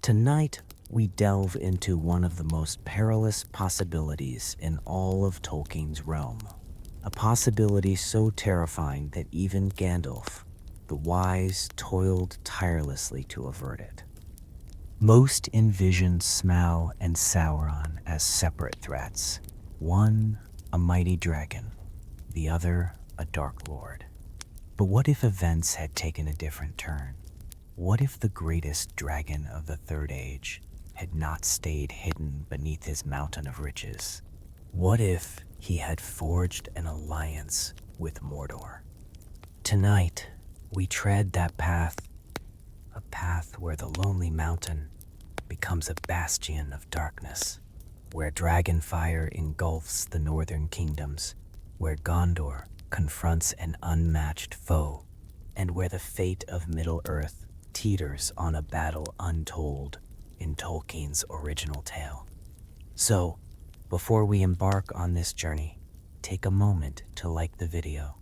Tonight, we delve into one of the most perilous possibilities in all of Tolkien's realm. A possibility so terrifying that even Gandalf, the wise, toiled tirelessly to avert it. Most envisioned Smaug and Sauron as separate threats. One, a mighty dragon, the other, a dark lord. But what if events had taken a different turn? What if the greatest dragon of the Third Age had not stayed hidden beneath his mountain of riches? What if he had forged an alliance with Mordor? Tonight, we tread that path, a path where the lonely mountain becomes a bastion of darkness, where dragonfire engulfs the northern kingdoms, where Gondor confronts an unmatched foe, and where the fate of Middle-earth teeters on a battle untold in Tolkien's original tale. So, before we embark on this journey, take a moment to like the video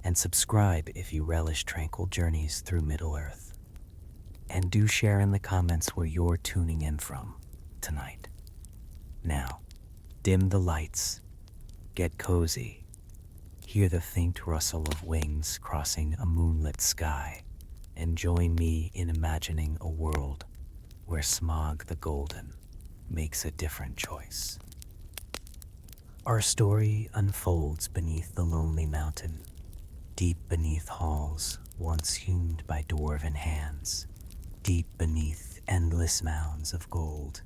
and subscribe if you relish tranquil journeys through Middle-earth. And do share in the comments where you're tuning in from tonight. Now, dim the lights, get cozy, hear the faint rustle of wings crossing a moonlit sky, and join me in imagining a world where Smaug the Golden makes a different choice. Our story unfolds beneath the lonely mountain, deep beneath halls once hewn by dwarven hands, deep beneath endless mounds of gold,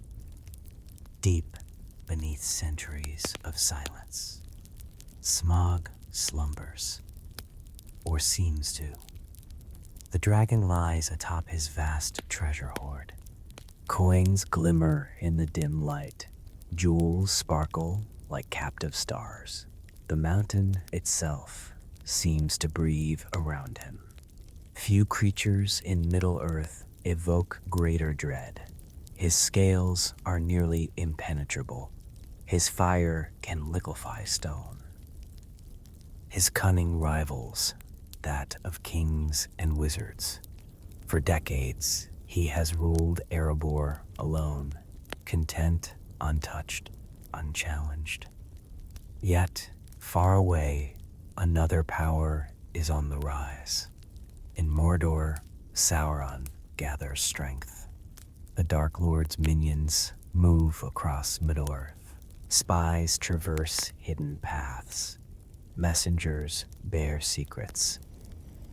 deep beneath centuries of silence. Smaug slumbers, or seems to. The dragon lies atop his vast treasure hoard. Coins glimmer in the dim light. Jewels sparkle like captive stars. The mountain itself seems to breathe around him. Few creatures in Middle-earth evoke greater dread. His scales are nearly impenetrable. His fire can liquefy stone. His cunning rivals that of kings and wizards. For decades, he has ruled Erebor alone, content, untouched, unchallenged. Yet, far away, another power is on the rise. In Mordor, Sauron gathers strength. The Dark Lord's minions move across Middle-earth. Spies traverse hidden paths. Messengers bear secrets.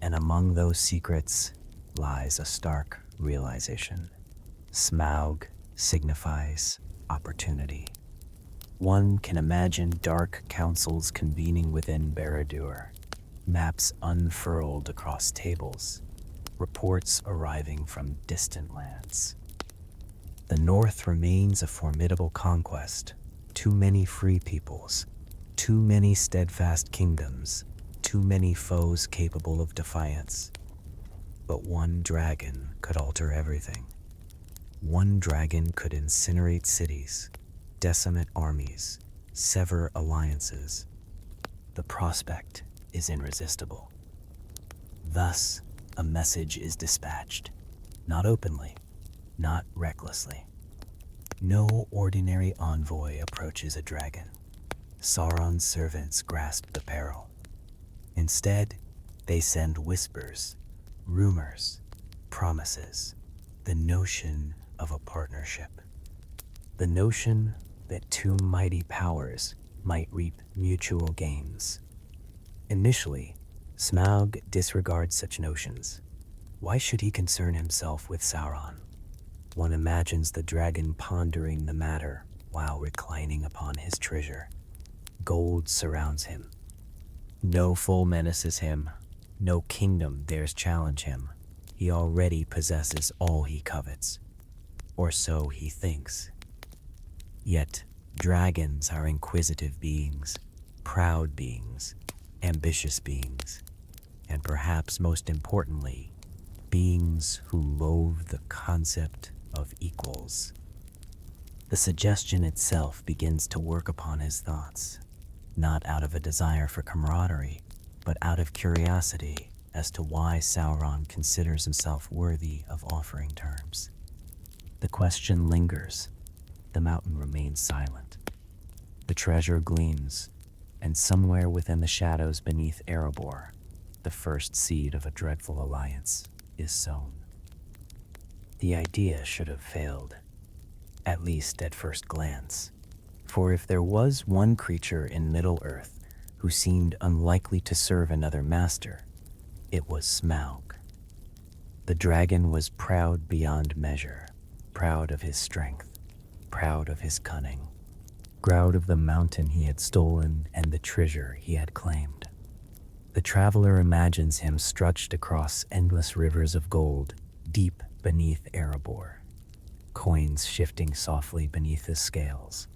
And among those secrets lies a stark realization. Smaug signifies opportunity. One can imagine dark councils convening within Barad-dûr, maps unfurled across tables, reports arriving from distant lands. The North remains a formidable conquest. Too many free peoples, too many steadfast kingdoms, too many foes capable of defiance. But one dragon could alter everything. One dragon could incinerate cities, decimate armies, sever alliances. The prospect is irresistible. Thus, a message is dispatched, not openly, not recklessly. No ordinary envoy approaches a dragon. Sauron's servants grasp the peril. Instead, they send whispers, rumors, promises, the notion of a partnership. The notion that two mighty powers might reap mutual gains. Initially, Smaug disregards such notions. Why should he concern himself with Sauron? One imagines the dragon pondering the matter while reclining upon his treasure. Gold surrounds him. No foe menaces him. No kingdom dares challenge him. He already possesses all he covets. Or so he thinks. Yet, dragons are inquisitive beings, proud beings, ambitious beings, and perhaps most importantly, beings who loathe the concept of equals. The suggestion itself begins to work upon his thoughts, not out of a desire for camaraderie, but out of curiosity as to why Sauron considers himself worthy of offering terms. The question lingers. The mountain remains silent. The treasure gleams, and somewhere within the shadows beneath Erebor, the first seed of a dreadful alliance is sown. The idea should have failed, at least at first glance, for if there was one creature in Middle-earth who seemed unlikely to serve another master, it was Smaug. The dragon was proud beyond measure, proud of his strength, proud of his cunning, proud of the mountain he had stolen and the treasure he had claimed. The traveler imagines him stretched across endless rivers of gold, deep beneath Erebor, coins shifting softly beneath his scales,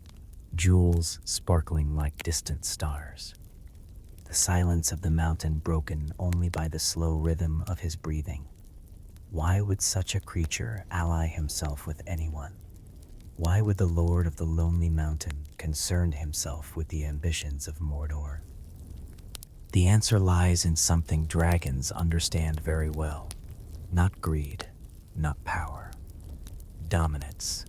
jewels sparkling like distant stars. The silence of the mountain broken only by the slow rhythm of his breathing. Why would such a creature ally himself with anyone? Why would the Lord of the Lonely Mountain concern himself with the ambitions of Mordor? The answer lies in something dragons understand very well. Not greed, not power. Dominance.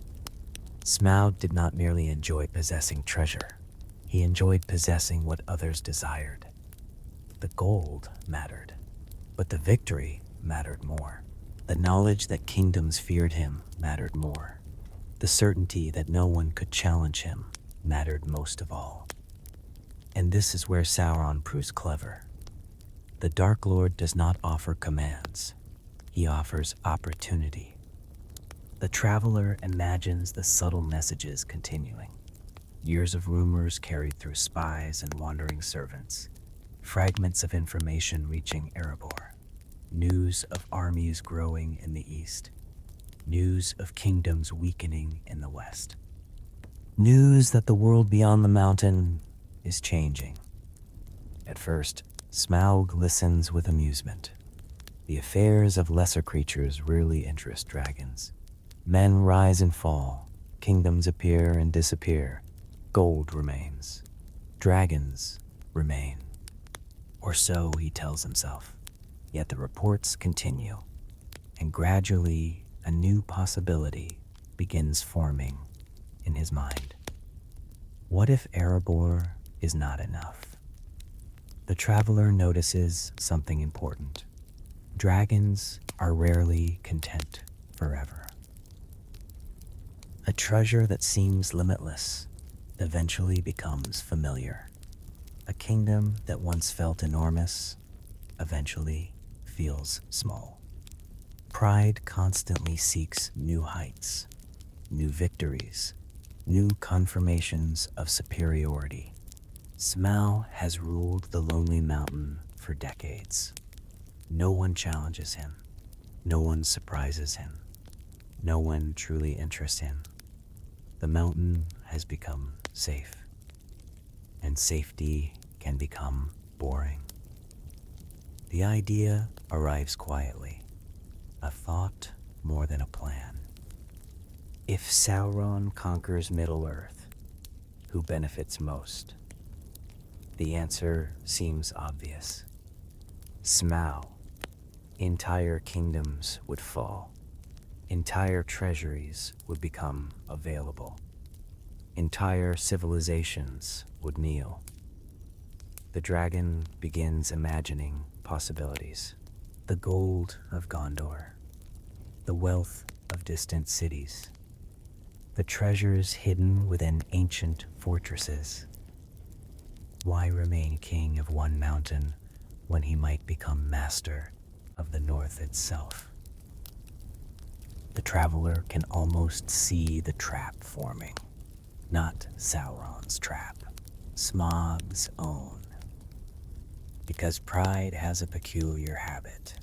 Smaug did not merely enjoy possessing treasure. He enjoyed possessing what others desired. The gold mattered, but the victory mattered more. The knowledge that kingdoms feared him mattered more. The certainty that no one could challenge him mattered most of all. And this is where Sauron proves clever. The Dark Lord does not offer commands. He offers opportunity. The traveler imagines the subtle messages continuing. Years of rumors carried through spies and wandering servants. Fragments of information reaching Erebor. News of armies growing in the east. News of kingdoms weakening in the west. News that the world beyond the mountain is changing. At first, Smaug listens with amusement. The affairs of lesser creatures rarely interest dragons. Men rise and fall, kingdoms appear and disappear, gold remains, dragons remain. Or so he tells himself. Yet the reports continue, and gradually a new possibility begins forming in his mind. What if Erebor is not enough? The traveler notices something important. Dragons are rarely content forever. A treasure that seems limitless eventually becomes familiar. A kingdom that once felt enormous eventually feels small. Pride constantly seeks new heights, new victories, new confirmations of superiority. Smaug has ruled the Lonely Mountain for decades. No one challenges him. No one surprises him. No one truly interests him. The mountain has become safe, and safety can become boring. The idea arrives quietly, a thought more than a plan. If Sauron conquers Middle-earth, who benefits most? The answer seems obvious. Smaug. Entire kingdoms would fall. Entire treasuries would become available. Entire civilizations would kneel. The dragon begins imagining possibilities. The gold of Gondor. The wealth of distant cities. The treasures hidden within ancient fortresses. Why remain king of one mountain when he might become master of the north itself? The traveler can almost see the trap forming. Not Sauron's trap, Smaug's own. Because pride has a peculiar habit.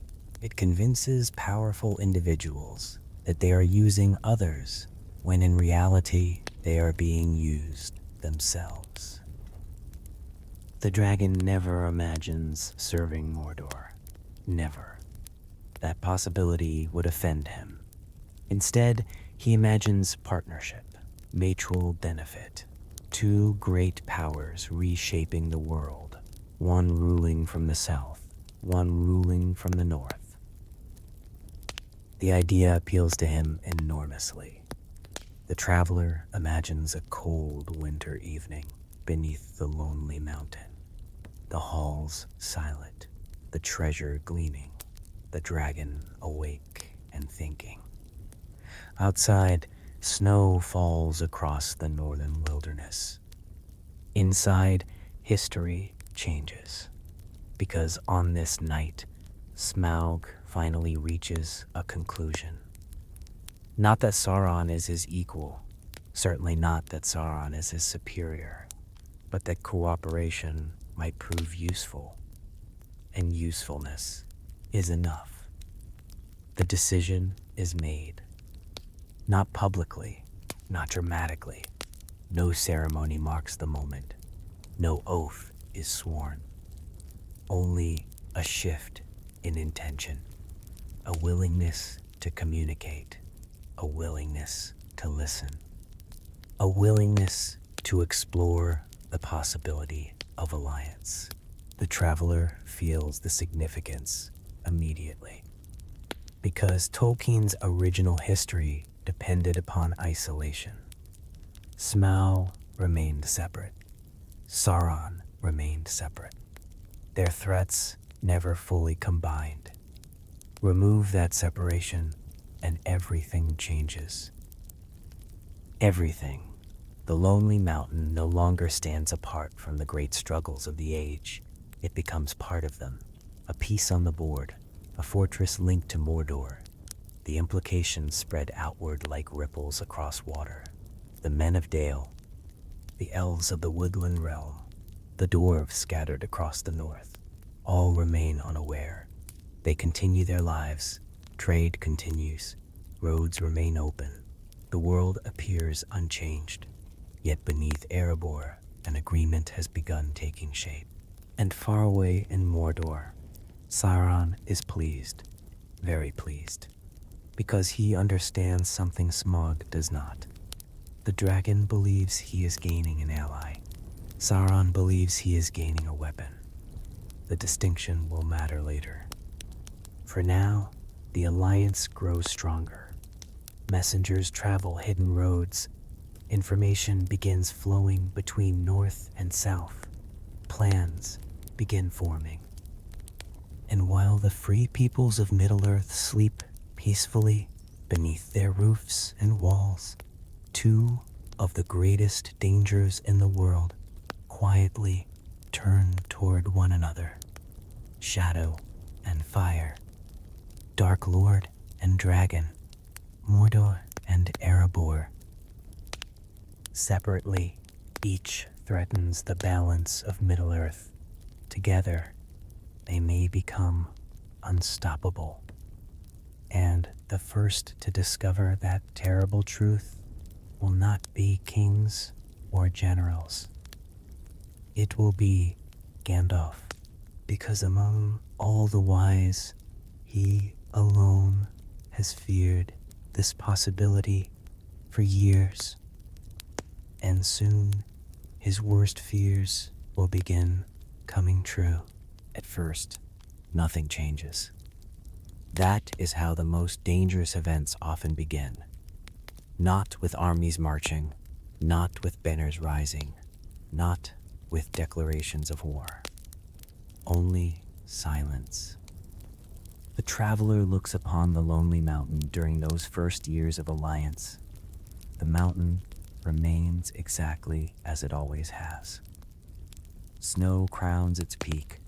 It convinces powerful individuals that they are using others, when in reality they are being used themselves. The dragon never imagines serving Mordor. Never. That possibility would offend him. Instead, he imagines partnership, mutual benefit, two great powers reshaping the world, one ruling from the south, one ruling from the north. The idea appeals to him enormously. The traveler imagines a cold winter evening beneath the lonely mountain. The halls silent, the treasure gleaming, the dragon awake and thinking. Outside, snow falls across the northern wilderness. Inside, history changes, because on this night, Smaug finally reaches a conclusion. Not that Sauron is his equal, certainly not that Sauron is his superior, but that cooperation might prove useful, and usefulness is enough. The decision is made. Not publicly, not dramatically. No ceremony marks the moment. No oath is sworn. Only a shift in intention, a willingness to communicate, a willingness to listen, a willingness to explore the possibility of alliance. The traveler feels the significance immediately, because Tolkien's original history depended upon isolation. Smaug remained separate. Sauron remained separate. Their threats never fully combined. Remove that separation, and everything changes. Everything. The lonely mountain no longer stands apart from the great struggles of the age. It becomes part of them, a piece on the board, a fortress linked to Mordor. The implications spread outward like ripples across water. The men of Dale, the elves of the woodland realm, the dwarves scattered across the north, all remain unaware. They continue their lives, trade continues, roads remain open, the world appears unchanged. Yet beneath Erebor, an agreement has begun taking shape. And far away in Mordor, Sauron is pleased, very pleased, because he understands something Smaug does not. The dragon believes he is gaining an ally. Sauron believes he is gaining a weapon. The distinction will matter later. For now, the alliance grows stronger. Messengers travel hidden roads. Information begins flowing between north and south. Plans begin forming. And while the free peoples of Middle-earth sleep peacefully beneath their roofs and walls, two of the greatest dangers in the world quietly turn toward one another. Shadow and fire. Dark Lord and dragon. Mordor and Erebor. Separately, each threatens the balance of Middle-earth. Together, they may become unstoppable. And the first to discover that terrible truth will not be kings or generals. It will be Gandalf, because among all the wise, he alone has feared this possibility for years. And soon, his worst fears will begin coming true. At first, nothing changes. That is how the most dangerous events often begin. Not with armies marching, not with banners rising, not with declarations of war. Only silence. The traveler looks upon the lonely mountain during those first years of alliance. The mountain remains exactly as it always has. Snow crowns its peak.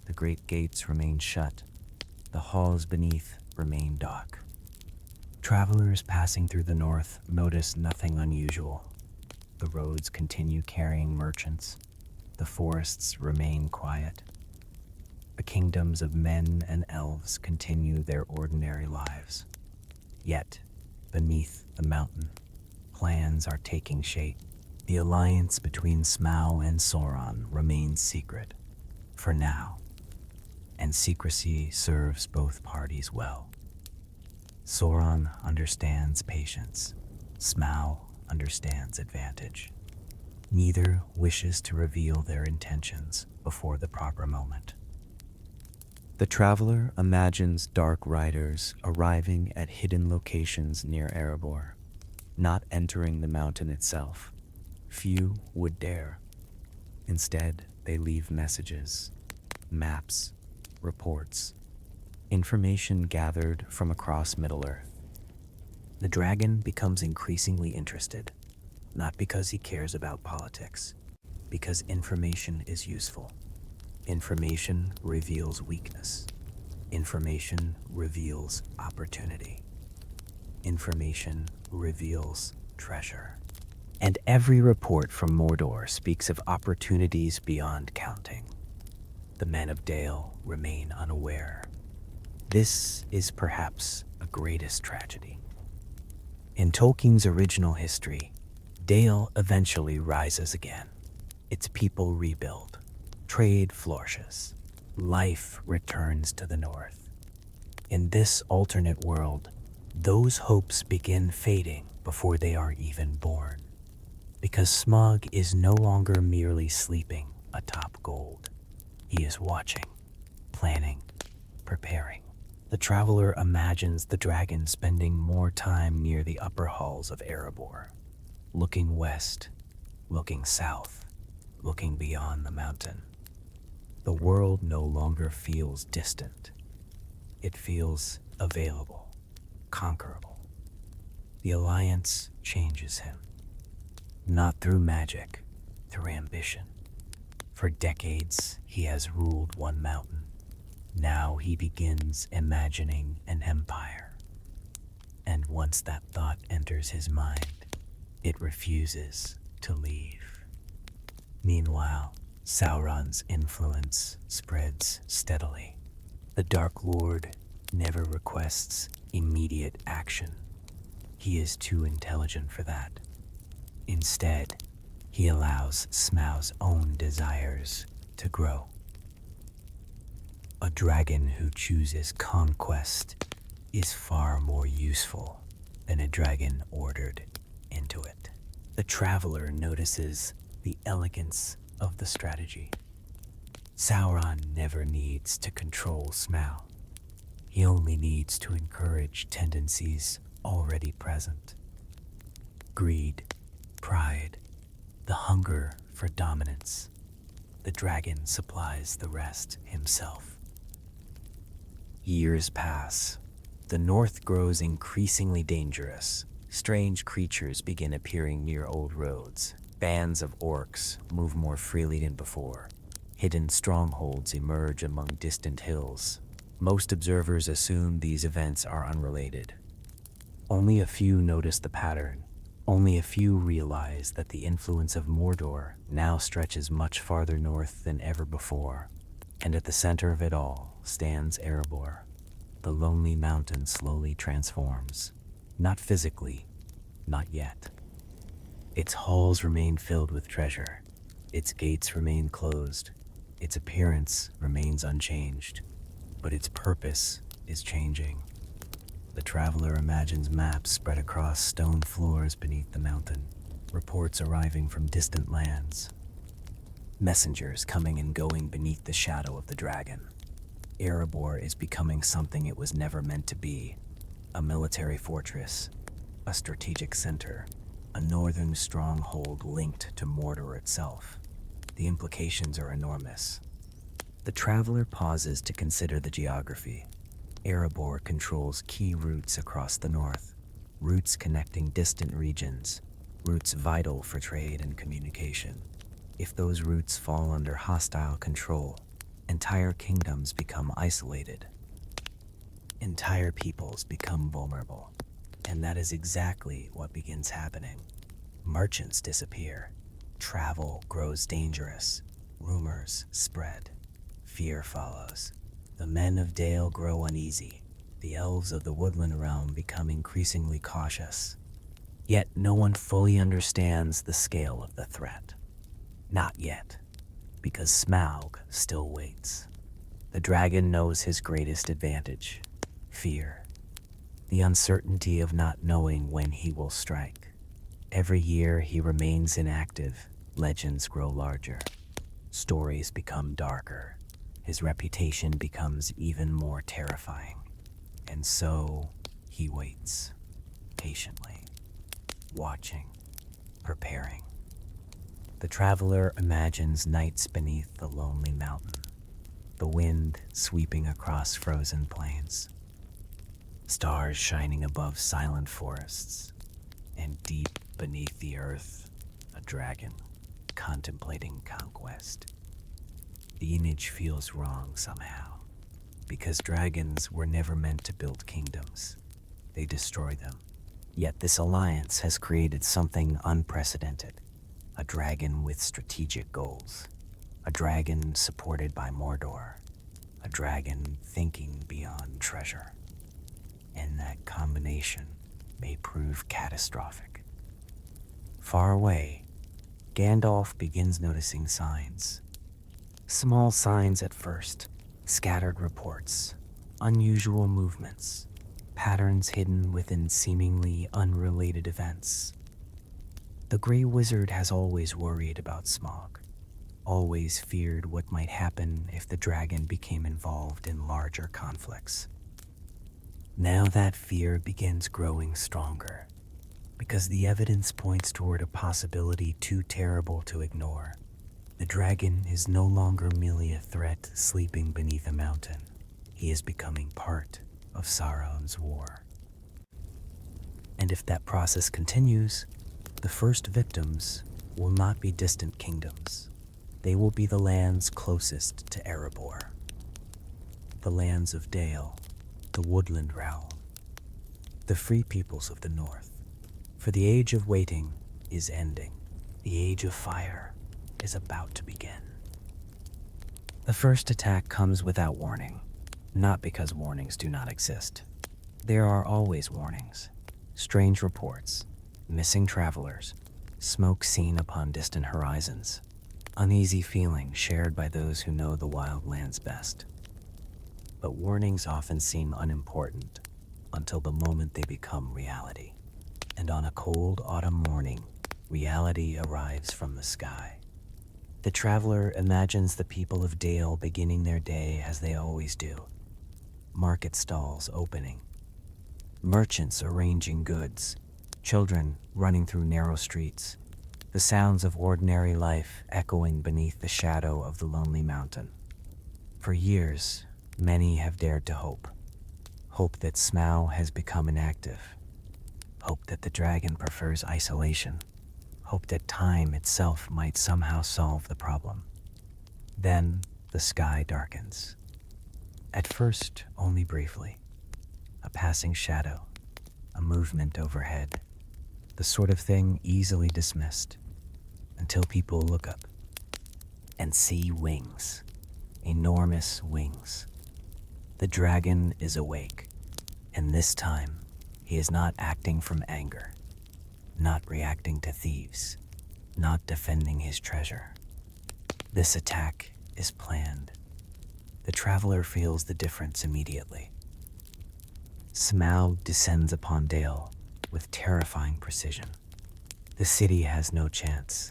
The great gates remain shut. The halls beneath remain dark. Travelers passing through the north notice nothing unusual. The roads continue carrying merchants. The forests remain quiet. The kingdoms of men and elves continue their ordinary lives. Yet, beneath the mountain, plans are taking shape. The alliance between Smaug and Sauron remains secret, for now, and secrecy serves both parties well. Sauron understands patience. Smaug understands advantage. Neither wishes to reveal their intentions before the proper moment. The traveler imagines dark riders arriving at hidden locations near Erebor, not entering the mountain itself. Few would dare. Instead, they leave messages, maps, reports, information gathered from across Middle-earth. The dragon becomes increasingly interested, not because he cares about politics, because information is useful. Information reveals weakness. Information reveals opportunity. Information reveals treasure. And every report from Mordor speaks of opportunities beyond counting. The men of Dale remain unaware. This is perhaps a greatest tragedy. In Tolkien's original history, Dale eventually rises again. Its people rebuild. Trade flourishes. Life returns to the north. In this alternate world, those hopes begin fading before they are even born. Because Smaug is no longer merely sleeping atop gold. He is watching, planning, preparing. The traveler imagines the dragon spending more time near the upper halls of Erebor, looking west, looking south, looking beyond the mountain. The world no longer feels distant. It feels available, conquerable. The alliance changes him. Not through magic, through ambition. For decades, he has ruled one mountain. Now he begins imagining an empire. And once that thought enters his mind, it refuses to leave. Meanwhile, Sauron's influence spreads steadily. The Dark Lord never requests immediate action. He is too intelligent for that. Instead, he allows Smaug's own desires to grow. A dragon who chooses conquest is far more useful than a dragon ordered into it. The traveler notices the elegance of the strategy. Sauron never needs to control Smaug. He only needs to encourage tendencies already present. Greed, pride, the hunger for dominance. The dragon supplies the rest himself. Years pass. The north grows increasingly dangerous. Strange creatures begin appearing near old roads. Bands of orcs move more freely than before. Hidden strongholds emerge among distant hills. Most observers assume these events are unrelated. Only a few notice the pattern. Only a few realize that the influence of Mordor now stretches much farther north than ever before. And at the center of it all stands Erebor. The lonely mountain slowly transforms. Not physically, not yet. Its halls remain filled with treasure. Its gates remain closed. Its appearance remains unchanged. But its purpose is changing. The traveler imagines maps spread across stone floors beneath the mountain, reports arriving from distant lands, messengers coming and going beneath the shadow of the dragon. Erebor is becoming something it was never meant to be, a military fortress, a strategic center, a northern stronghold linked to Mordor itself. The implications are enormous. The traveler pauses to consider the geography. Erebor controls key routes across the north, routes connecting distant regions, routes vital for trade and communication. If those routes fall under hostile control, entire kingdoms become isolated. Entire peoples become vulnerable. And that is exactly what begins happening. Merchants disappear. Travel grows dangerous. Rumors spread. Fear follows. The men of Dale grow uneasy. The elves of the woodland realm become increasingly cautious. Yet no one fully understands the scale of the threat. Not yet, because Smaug still waits. The dragon knows his greatest advantage: fear. The uncertainty of not knowing when he will strike. Every year he remains inactive, legends grow larger. Stories become darker. his reputation becomes even more terrifying. And so he waits, patiently, watching, preparing. The traveler imagines nights beneath the lonely mountain, the wind sweeping across frozen plains, stars shining above silent forests, and deep beneath the earth, a dragon contemplating conquest. The image feels wrong somehow, because dragons were never meant to build kingdoms. They destroy them. Yet this alliance has created something unprecedented. A dragon with strategic goals. A dragon supported by Mordor. A dragon thinking beyond treasure. And that combination may prove catastrophic. Far away, Gandalf begins noticing signs. Small signs at first, scattered reports, unusual movements, patterns hidden within seemingly unrelated events. The Grey Wizard has always worried about Smaug, always feared what might happen if the dragon became involved in larger conflicts. Now that fear begins growing stronger, because the evidence points toward a possibility too terrible to ignore. The dragon is no longer merely a threat sleeping beneath a mountain. He is becoming part of Sauron's war. And if that process continues, the first victims will not be distant kingdoms. They will be the lands closest to Erebor. The lands of Dale, the woodland realm, the free peoples of the north. For the age of waiting is ending. The age of fire is about to begin. The first attack comes without warning, not because warnings do not exist. There are always warnings. Strange reports, missing travelers, smoke seen upon distant horizons, uneasy feelings shared by those who know the wild lands best. But warnings often seem unimportant until the moment they become reality. And on a cold autumn morning, reality arrives from the sky. The traveler imagines the people of Dale beginning their day as they always do. Market stalls opening, merchants arranging goods, children running through narrow streets, the sounds of ordinary life echoing beneath the shadow of the lonely mountain. For years, many have dared to hope. Hope that Smaug has become inactive. Hope that the dragon prefers isolation. Hope that time itself might somehow solve the problem. Then the sky darkens. At first, only briefly. A passing shadow, a movement overhead, the sort of thing easily dismissed, until people look up and see wings, enormous wings. The dragon is awake, and this time he is not acting from anger. Not reacting to thieves, not defending his treasure. This attack is planned. The traveler feels the difference immediately. Smaug descends upon Dale with terrifying precision. The city has no chance.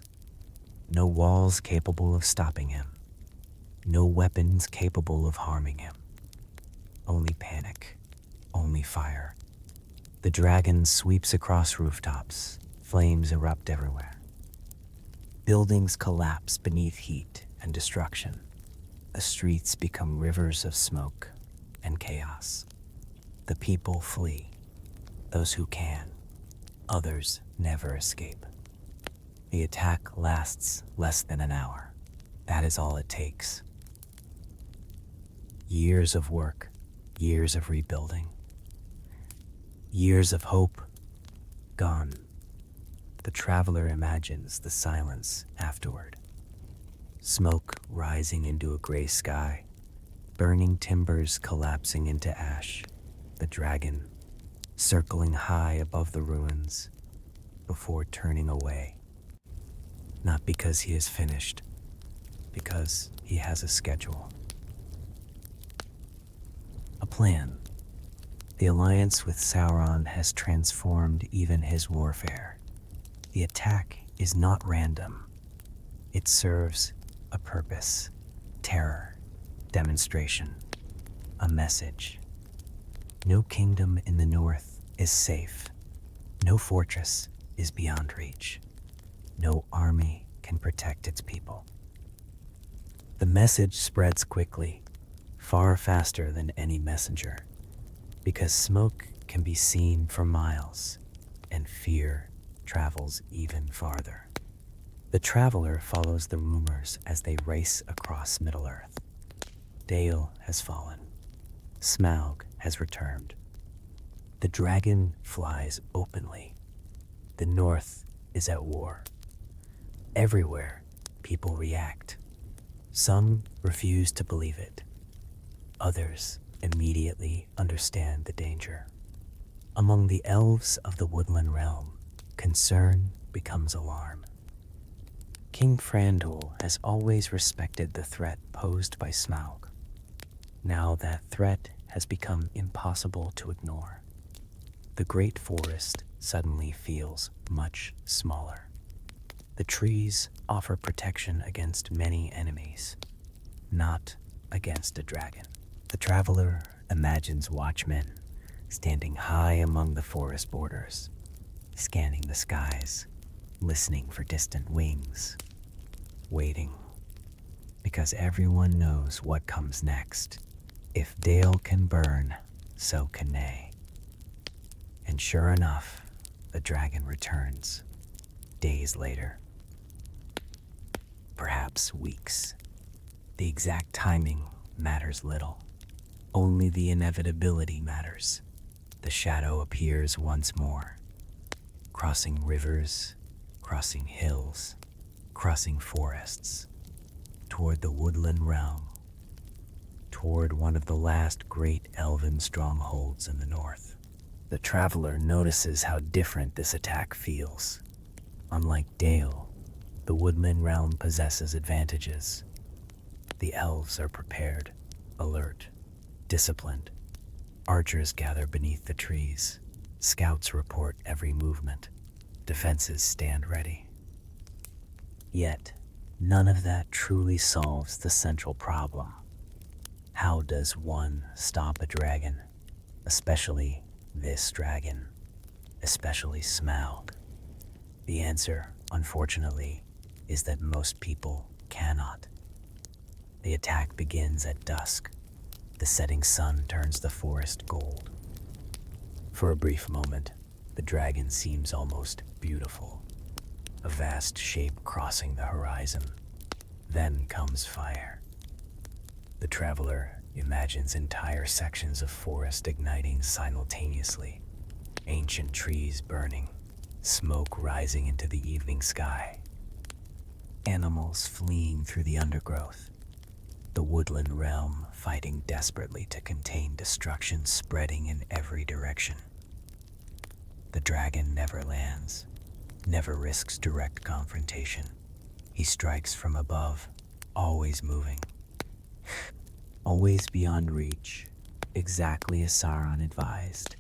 No walls capable of stopping him. No weapons capable of harming him. Only panic, only fire. The dragon sweeps across rooftops. Flames erupt everywhere. Buildings collapse beneath heat and destruction. The streets become rivers of smoke and chaos. The people flee. Those who can. Others never escape. The attack lasts less than an hour. That is all it takes. Years of work, years of rebuilding. Years of hope, gone. The traveler imagines the silence afterward. Smoke rising into a gray sky, burning timbers collapsing into ash, the dragon circling high above the ruins before turning away. Not because he is finished, because he has a schedule. A plan. The alliance with Sauron has transformed even his warfare. The attack is not random. It serves a purpose, terror, Demonstration. A message. No kingdom in the north is safe. No fortress is beyond reach. No army can protect its people. The message spreads quickly, far faster than any messenger, because smoke can be seen for miles, and fear travels even farther. The traveler follows the rumors as they race across Middle-earth. Dale has fallen. Smaug has returned. The dragon flies openly. The north is at war. Everywhere, people react. Some refuse to believe it. Others immediately understand the danger. Among the elves of the woodland realm, concern becomes alarm. King Frandul has always respected the threat posed by Smaug. Now that threat has become impossible to ignore. The great forest suddenly feels much smaller. The trees offer protection against many enemies, not against a dragon. The traveler imagines watchmen standing high among the forest borders, scanning the skies, listening for distant wings, waiting, because everyone knows what comes next. If Dale can burn, so can they. And sure enough, the dragon returns, days later. Perhaps weeks. The exact timing matters little. Only the inevitability matters. The shadow appears once more, crossing rivers, crossing hills, crossing forests, toward the woodland realm, toward one of the last great elven strongholds in the north. The traveler notices how different this attack feels. Unlike Dale, the woodland realm possesses advantages. The elves are prepared, alert, disciplined. Archers gather beneath the trees. Scouts report every movement. Defenses stand ready. Yet, none of that truly solves the central problem. How does one stop a dragon? Especially this dragon. Especially Smaug. The answer, unfortunately, is that most people cannot. The attack begins at dusk. The setting sun turns the forest gold. For a brief moment, the dragon seems almost beautiful, a vast shape crossing the horizon. Then comes fire. The traveler imagines entire sections of forest igniting simultaneously, ancient trees burning, smoke rising into the evening sky, animals fleeing through the undergrowth, the woodland realm fighting desperately to contain destruction spreading in every direction. The dragon never lands, never risks direct confrontation. He strikes from above, always moving, always beyond reach, exactly as Sauron advised.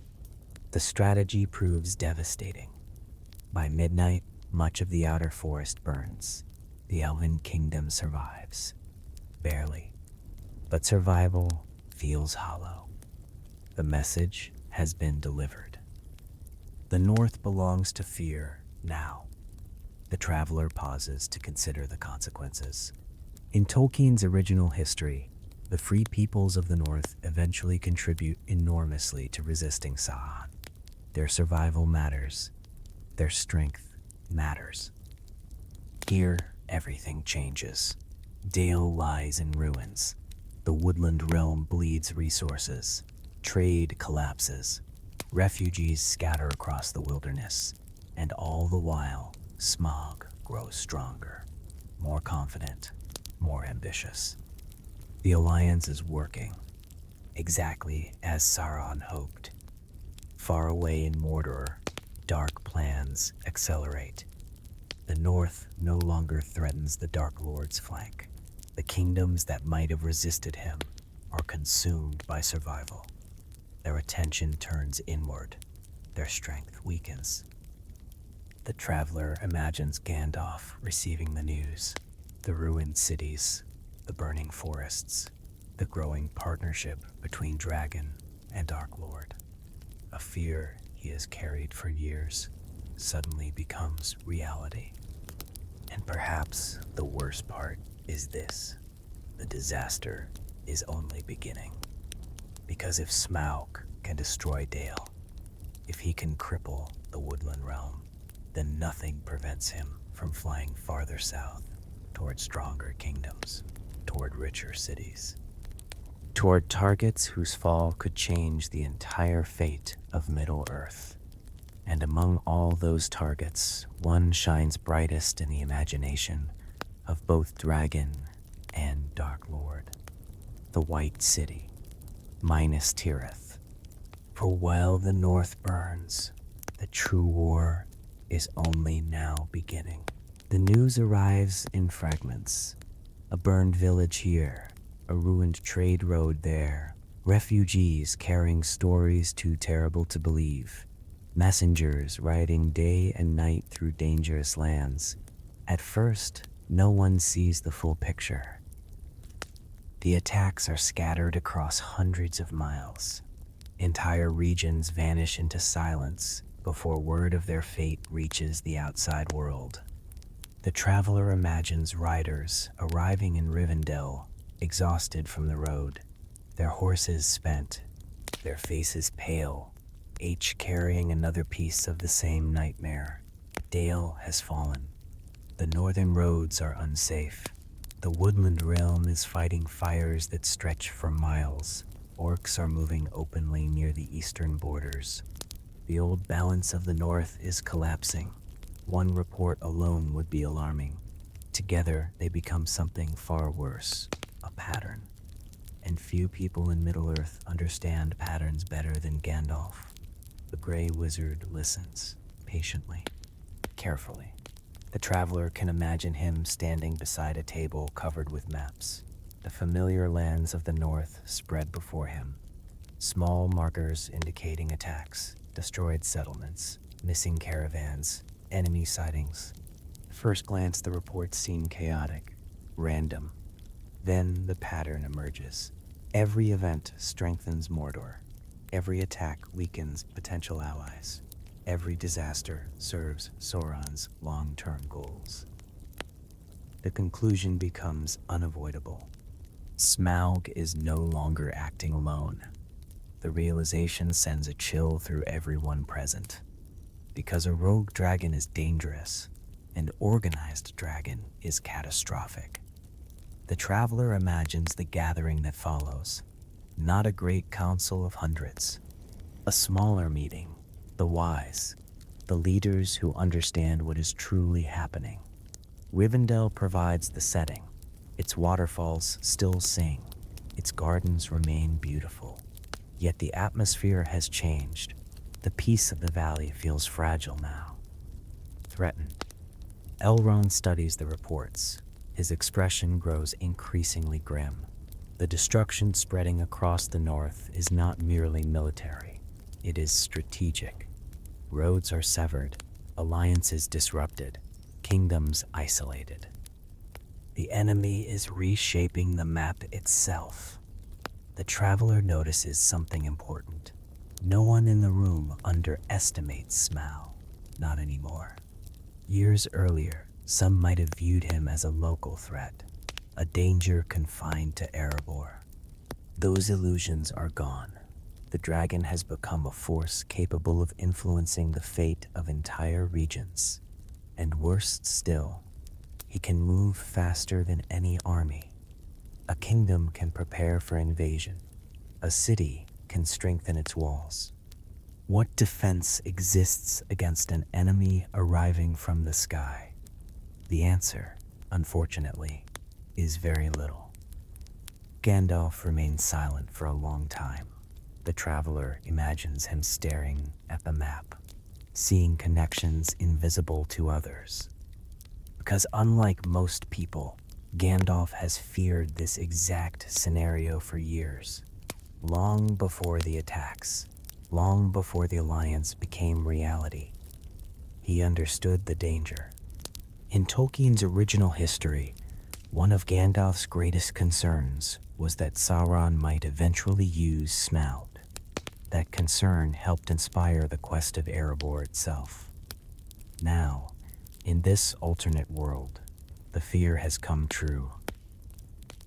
The strategy proves devastating. By midnight, much of the outer forest burns. The elven kingdom survives. Barely. But survival feels hollow. The message has been delivered. The north belongs to fear now. The traveler pauses to consider the consequences. In Tolkien's original history, the free peoples of the north eventually contribute enormously to resisting Sauron. Their survival matters. Their strength matters. Here, everything changes. Dale lies in ruins. The woodland realm bleeds resources. Trade collapses. Refugees scatter across the wilderness. And all the while, Smaug grows stronger, more confident, more ambitious. The alliance is working, exactly as Sauron hoped. Far away in Mordor, dark plans accelerate. The north no longer threatens the Dark Lord's flank. The kingdoms that might have resisted him are consumed by survival. Their attention turns inward. Their strength weakens. The traveler imagines Gandalf receiving the news. The ruined cities, the burning forests, The growing partnership between dragon and Dark Lord, a fear he has carried for years, suddenly becomes reality. And perhaps the worst part is this: the disaster is only beginning. Because if Smaug can destroy Dale, if he can cripple the woodland realm, then nothing prevents him from flying farther south, toward stronger kingdoms, toward richer cities, toward targets whose fall could change the entire fate of Middle-earth. And among all those targets, one shines brightest in the imagination of both Dragon and Dark Lord: the White City, Minas Tirith. For while the North burns, the true war is only now beginning. The news arrives in fragments: a burned village here, a ruined trade road there, refugees carrying stories too terrible to believe, messengers riding day and night through dangerous lands. At first, no one sees the full picture. The attacks are scattered across hundreds of miles. Entire regions vanish into silence before word of their fate reaches the outside world. The traveler imagines riders arriving in Rivendell, exhausted from the road, their horses spent, their faces pale, each carrying another piece of the same nightmare. Dale has fallen. The northern roads are unsafe. The woodland realm is fighting fires that stretch for miles. Orcs are moving openly near the eastern borders. The old balance of the north is collapsing. One report alone would be alarming. Together, they become something far worse: a pattern. And few people in Middle-earth understand patterns better than Gandalf. The Grey Wizard listens, patiently, carefully. The traveler can imagine him standing beside a table covered with maps. The familiar lands of the north spread before him. Small markers indicating attacks, destroyed settlements, missing caravans, enemy sightings. At first glance, the reports seem chaotic, random. Then the pattern emerges. Every event strengthens Mordor. Every attack weakens potential allies. Every disaster serves Sauron's long-term goals. The conclusion becomes unavoidable. Smaug is no longer acting alone. The realization sends a chill through everyone present. Because a rogue dragon is dangerous, an organized dragon is catastrophic. The traveler imagines the gathering that follows, not a great council of hundreds, a smaller meeting, the wise, the leaders who understand what is truly happening. Rivendell provides the setting. Its waterfalls still sing, its gardens remain beautiful. Yet the atmosphere has changed. The peace of the valley feels fragile now, threatened. Elrond studies the reports. His expression grows increasingly grim. The destruction spreading across the north is not merely military. It is strategic. Roads are severed, alliances disrupted, kingdoms isolated. The enemy is reshaping the map itself. The traveler notices something important. No one in the room underestimates Smaug, not anymore. Years earlier, some might have viewed him as a local threat, a danger confined to Erebor. Those illusions are gone. The dragon has become a force capable of influencing the fate of entire regions. And worst still, he can move faster than any army. A kingdom can prepare for invasion. A city can strengthen its walls. What defense exists against an enemy arriving from the sky? The answer, unfortunately, is very little. Gandalf remains silent for a long time. The traveler imagines him staring at the map, seeing connections invisible to others. Because unlike most people, Gandalf has feared this exact scenario for years. Long before the attacks, long before the alliance became reality, he understood the danger. In Tolkien's original history, One of Gandalf's greatest concerns was that Sauron might eventually use Smaug. That concern helped inspire the quest of Erebor itself. Now, in this alternate world, the fear has come true,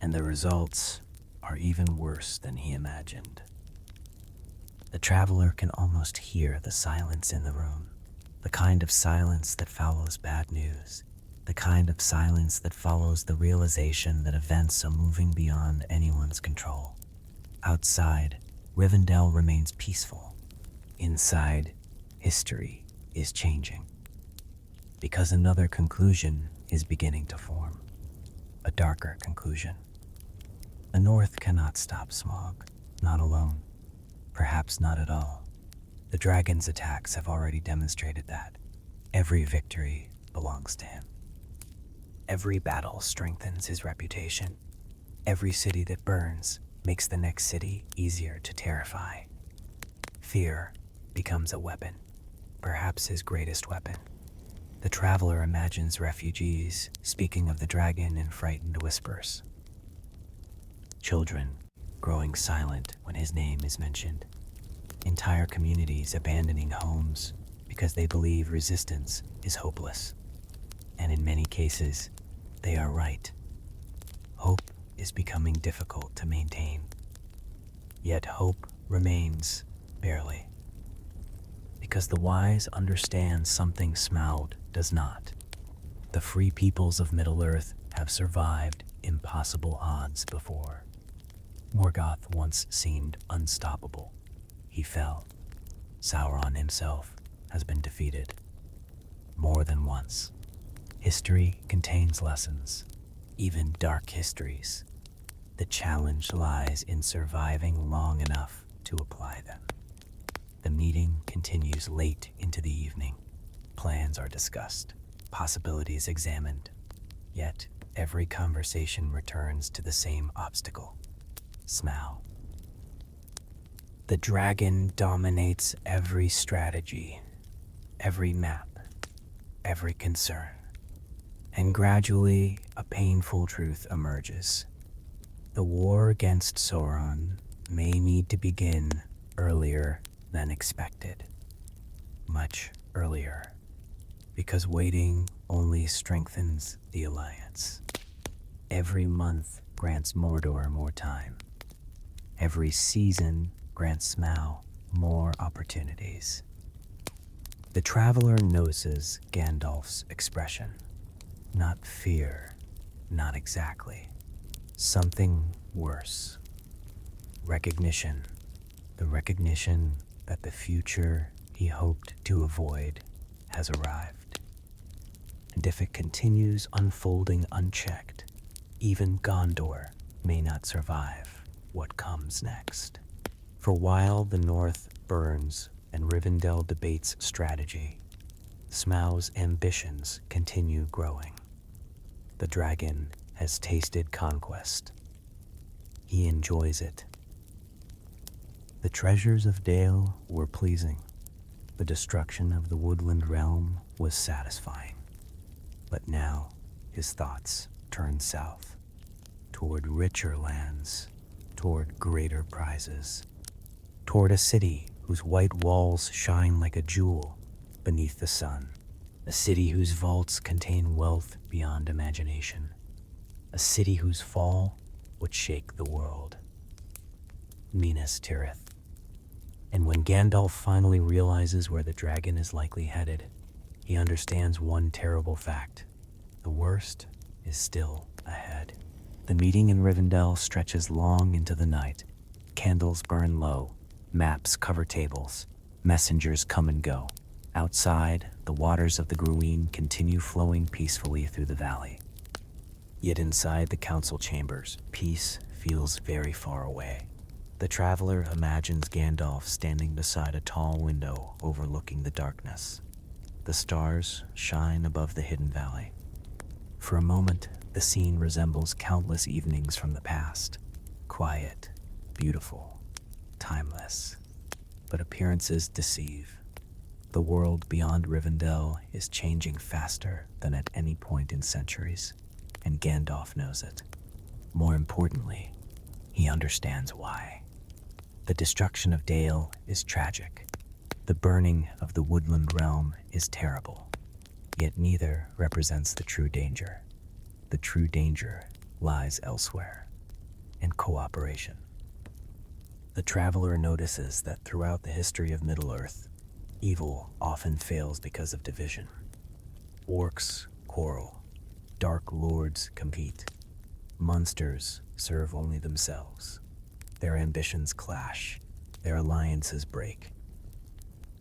and the results are even worse than he imagined. The traveler can almost hear the silence in the room, the kind of silence that follows bad news, the kind of silence that follows the realization that events are moving beyond anyone's control. Outside, Rivendell remains peaceful. Inside, history is changing. Because another conclusion is beginning to form. A darker conclusion. The North cannot stop Smaug, not alone. Perhaps not at all. The dragon's attacks have already demonstrated that. Every victory belongs to him. Every battle strengthens his reputation. Every city that burns makes the next city easier to terrify. Fear becomes a weapon, perhaps his greatest weapon. The traveler imagines refugees speaking of the dragon in frightened whispers. Children growing silent when his name is mentioned. Entire communities abandoning homes because they believe resistance is hopeless. And in many cases, they are right. Hope is becoming difficult to maintain. Yet hope remains, barely. Because the wise understand something Smaug does not. The free peoples of Middle-earth have survived impossible odds before. Morgoth once seemed unstoppable. He fell. Sauron himself has been defeated. More than once. History contains lessons, even dark histories. The challenge lies in surviving long enough to apply them. The meeting continues late into the evening. Plans are discussed, possibilities examined. Yet, every conversation returns to the same obstacle. Smaug. The dragon dominates every strategy, every map, every concern. And gradually, a painful truth emerges. The war against Sauron may need to begin earlier than expected. Much earlier. Because waiting only strengthens the alliance. Every month grants Mordor more time. Every season grants Smaug more opportunities. The traveler noses Gandalf's expression. Not fear, not exactly. Something worse. Recognition. The recognition that the future he hoped to avoid has arrived. And if it continues unfolding unchecked, even Gondor may not survive what comes next. For while the North burns and Rivendell debates strategy, Smaug's ambitions continue growing. The dragon has tasted conquest. He enjoys it. The treasures of Dale were pleasing. The destruction of the woodland realm was satisfying. But now his thoughts turn south, toward richer lands, toward greater prizes, toward a city whose white walls shine like a jewel beneath the sun, a city whose vaults contain wealth beyond imagination, a city whose fall would shake the world. Minas Tirith. And when Gandalf finally realizes where the dragon is likely headed, he understands one terrible fact. The worst is still ahead. The meeting in Rivendell stretches long into the night. Candles burn low, maps cover tables, messengers come and go. Outside, the waters of the Gruin continue flowing peacefully through the valley. Yet inside the council chambers, peace feels very far away. The traveler imagines Gandalf standing beside a tall window overlooking the darkness. The stars shine above the hidden valley. For a moment, the scene resembles countless evenings from the past. Quiet, beautiful, timeless. But appearances deceive. The world beyond Rivendell is changing faster than at any point in centuries. and Gandalf knows it. More importantly, he understands why. The destruction of Dale is tragic. The burning of the woodland realm is terrible. Yet neither represents the true danger. The true danger lies elsewhere, in cooperation. The traveler notices that throughout the history of Middle-earth, evil often fails because of division. Orcs quarrel, dark lords compete, monsters serve only themselves. Their ambitions clash, their alliances break.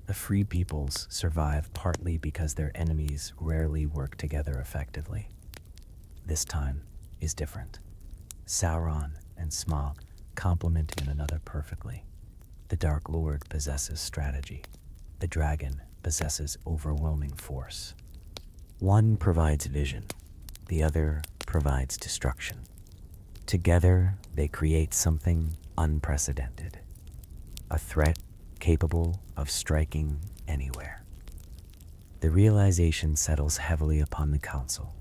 The free peoples survive partly because their enemies rarely work together effectively. This time is different. Sauron and Smaug complement one another perfectly. The Dark Lord possesses strategy. The dragon possesses overwhelming force. One provides vision, the other provides destruction. Together, they create something unprecedented. A threat capable of striking anywhere. The realization settles heavily upon the council.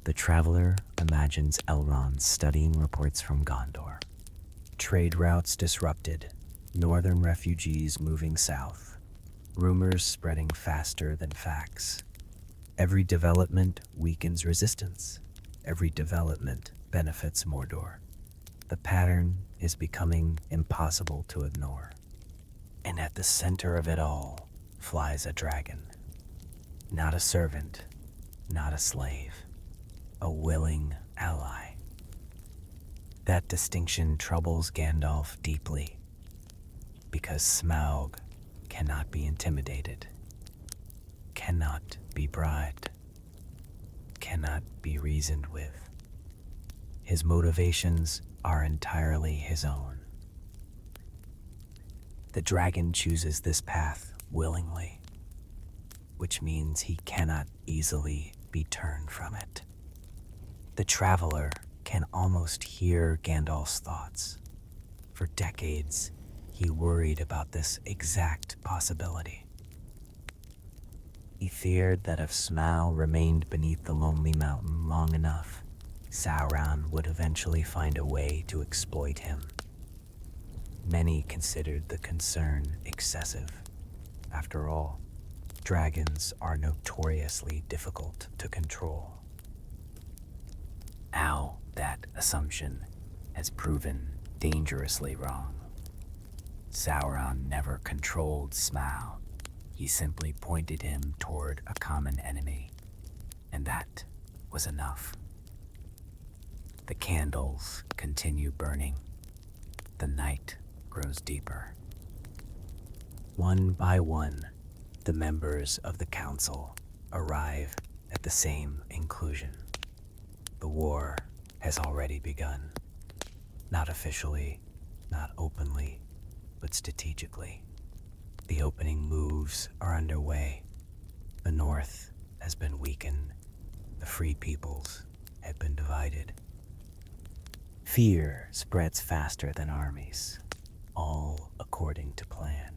The traveler imagines Elrond studying reports from Gondor. Trade routes disrupted, northern refugees moving south, rumors spreading faster than facts. Every development weakens resistance. Every development benefits Mordor. The pattern is becoming impossible to ignore. And at the center of it all flies a dragon. Not a servant, not a slave, a willing ally. That distinction troubles Gandalf deeply, because Smaug cannot be intimidated, cannot be bribed, cannot be reasoned with. His motivations are entirely his own. The dragon chooses this path willingly, which means he cannot easily be turned from it. The traveler can almost hear Gandalf's thoughts. For decades, he worried about this exact possibility. He feared that if Smaug remained beneath the lonely mountain long enough, Sauron would eventually find a way to exploit him. Many considered the concern excessive. After all, dragons are notoriously difficult to control. Now that assumption has proven dangerously wrong. Sauron never controlled Smaug. He simply pointed him toward a common enemy, and that was enough. The candles continue burning. The night grows deeper. One by one, the members of the council arrive at the same conclusion. The war has already begun. Not officially, not openly, but strategically. The opening moves are underway. The North has been weakened. The free peoples have been divided. Fear spreads faster than armies, all according to plan.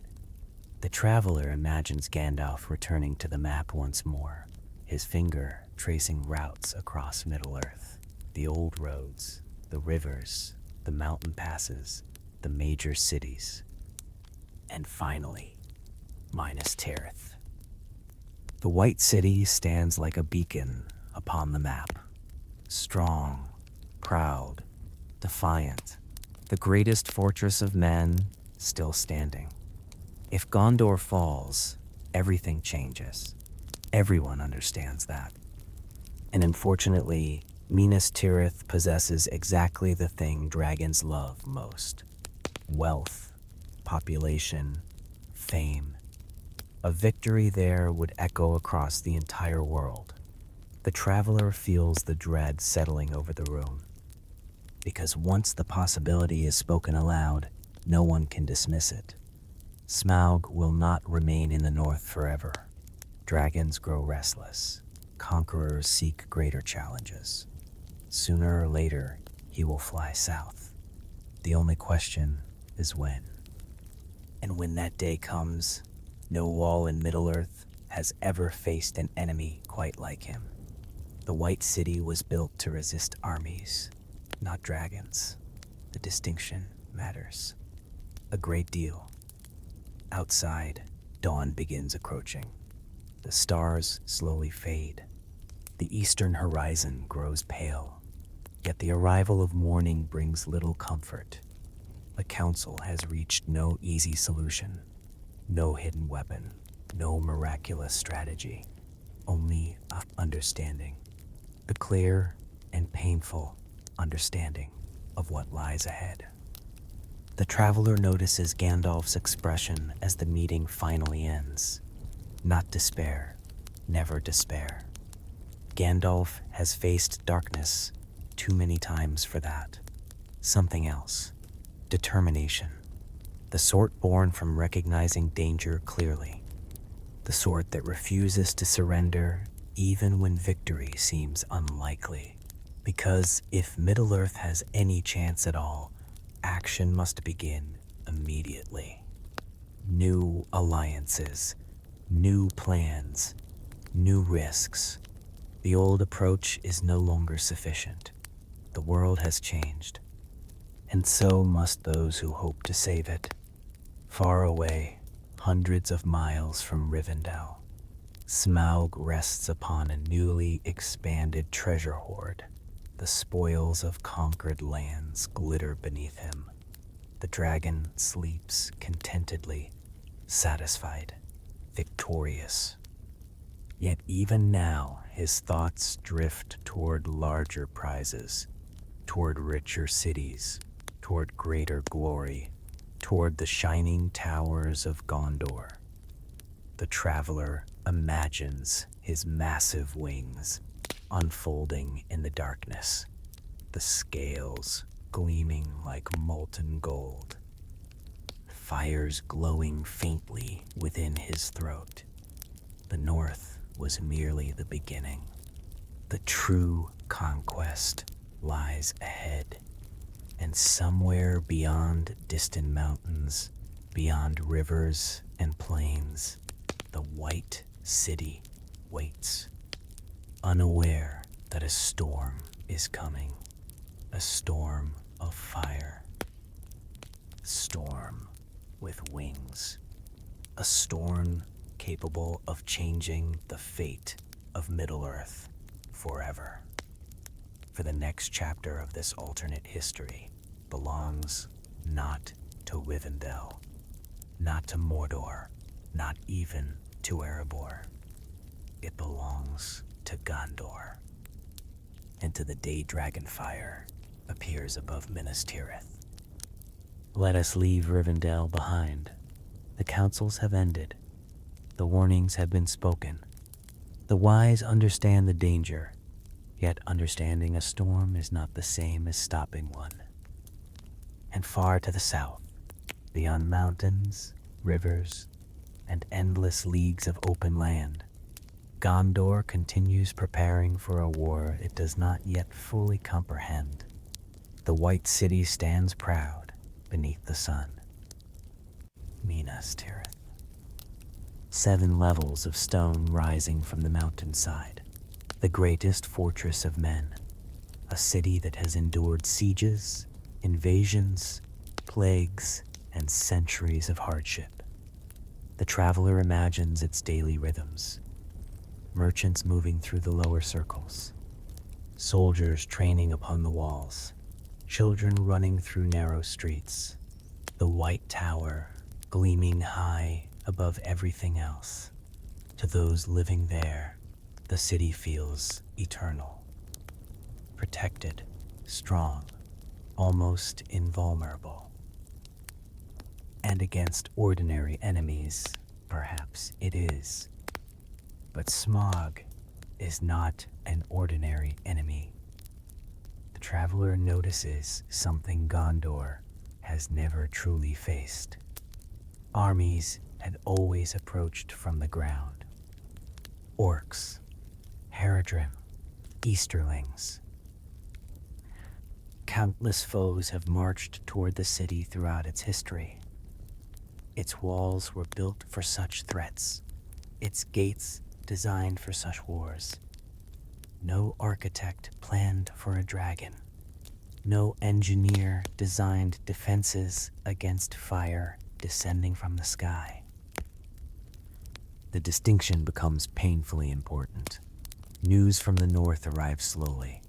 The traveler imagines Gandalf returning to the map once more, his finger tracing routes across Middle-earth. The old roads, the rivers, the mountain passes, the major cities. And finally, Minas Tirith. The White City stands like a beacon upon the map. Strong, proud, defiant, the greatest fortress of men still standing. If Gondor falls, everything changes. Everyone understands that. And unfortunately, Minas Tirith possesses exactly the thing dragons love most: wealth, population, fame. A victory there would echo across the entire world. The traveler feels the dread settling over the room, because once the possibility is spoken aloud, no one can dismiss it. Smaug will not remain in the north forever. Dragons grow restless. Conquerors seek greater challenges. Sooner or later, he will fly south. The only question is when. And when that day comes, no wall in Middle-earth has ever faced an enemy quite like him. The White City was built to resist armies, not dragons. The distinction matters a great deal. Outside, dawn begins approaching. The stars slowly fade. The eastern horizon grows pale. Yet the arrival of morning brings little comfort. The council has reached no easy solution, no hidden weapon, no miraculous strategy, only understanding. A clear and painful understanding of what lies ahead. The traveler notices Gandalf's expression as the meeting finally ends. Not despair, never despair. Gandalf has faced darkness too many times for that. Something else. Determination. The sort born from recognizing danger clearly. The sort that refuses to surrender even when victory seems unlikely. Because if Middle-earth has any chance at all, action must begin immediately. New alliances, new plans, new risks. The old approach is no longer sufficient. The world has changed, and so must those who hope to save it. Far away, hundreds of miles from Rivendell, Smaug rests upon a newly expanded treasure hoard. The spoils of conquered lands glitter beneath him. The dragon sleeps contentedly, satisfied, victorious. Yet even now, his thoughts drift toward larger prizes, toward richer cities, toward greater glory, toward the shining towers of Gondor. The traveler imagines his massive wings unfolding in the darkness, the scales gleaming like molten gold, fires glowing faintly within his throat. The north was merely the beginning. The true conquest lies ahead, and somewhere beyond distant mountains, beyond rivers and plains, the White City waits, unaware that a storm is coming, a storm of fire, a storm with wings, a storm capable of changing the fate of Middle-earth forever. For the next chapter of this alternate history belongs not to Rivendell, not to Mordor, not even to Erebor. It belongs to Gondor, and to the day dragonfire appears above Minas Tirith. Let us leave Rivendell behind. The councils have ended. The warnings have been spoken. The wise understand the danger, yet understanding a storm is not the same as stopping one. And far to the south, beyond mountains, rivers, and endless leagues of open land, Gondor continues preparing for a war it does not yet fully comprehend. The White City stands proud beneath the sun. Minas Tirith. 7 levels of stone rising from the mountainside, the greatest fortress of men, a city that has endured sieges, invasions, plagues, and centuries of hardship. The traveler imagines its daily rhythms. Merchants moving through the lower circles, soldiers training upon the walls, children running through narrow streets, the white tower gleaming high above everything else. To those living there, the city feels eternal, protected, strong, almost invulnerable. And against ordinary enemies, perhaps it is. But Smaug is not an ordinary enemy. The traveler notices something Gondor has never truly faced. Armies had always approached from the ground. Orcs, Haradrim, Easterlings. Countless foes have marched toward the city throughout its history. Its walls were built for such threats, its gates designed for such wars. No architect planned for a dragon. No engineer designed defenses against fire descending from the sky. The distinction becomes painfully important. News from the north arrives slowly.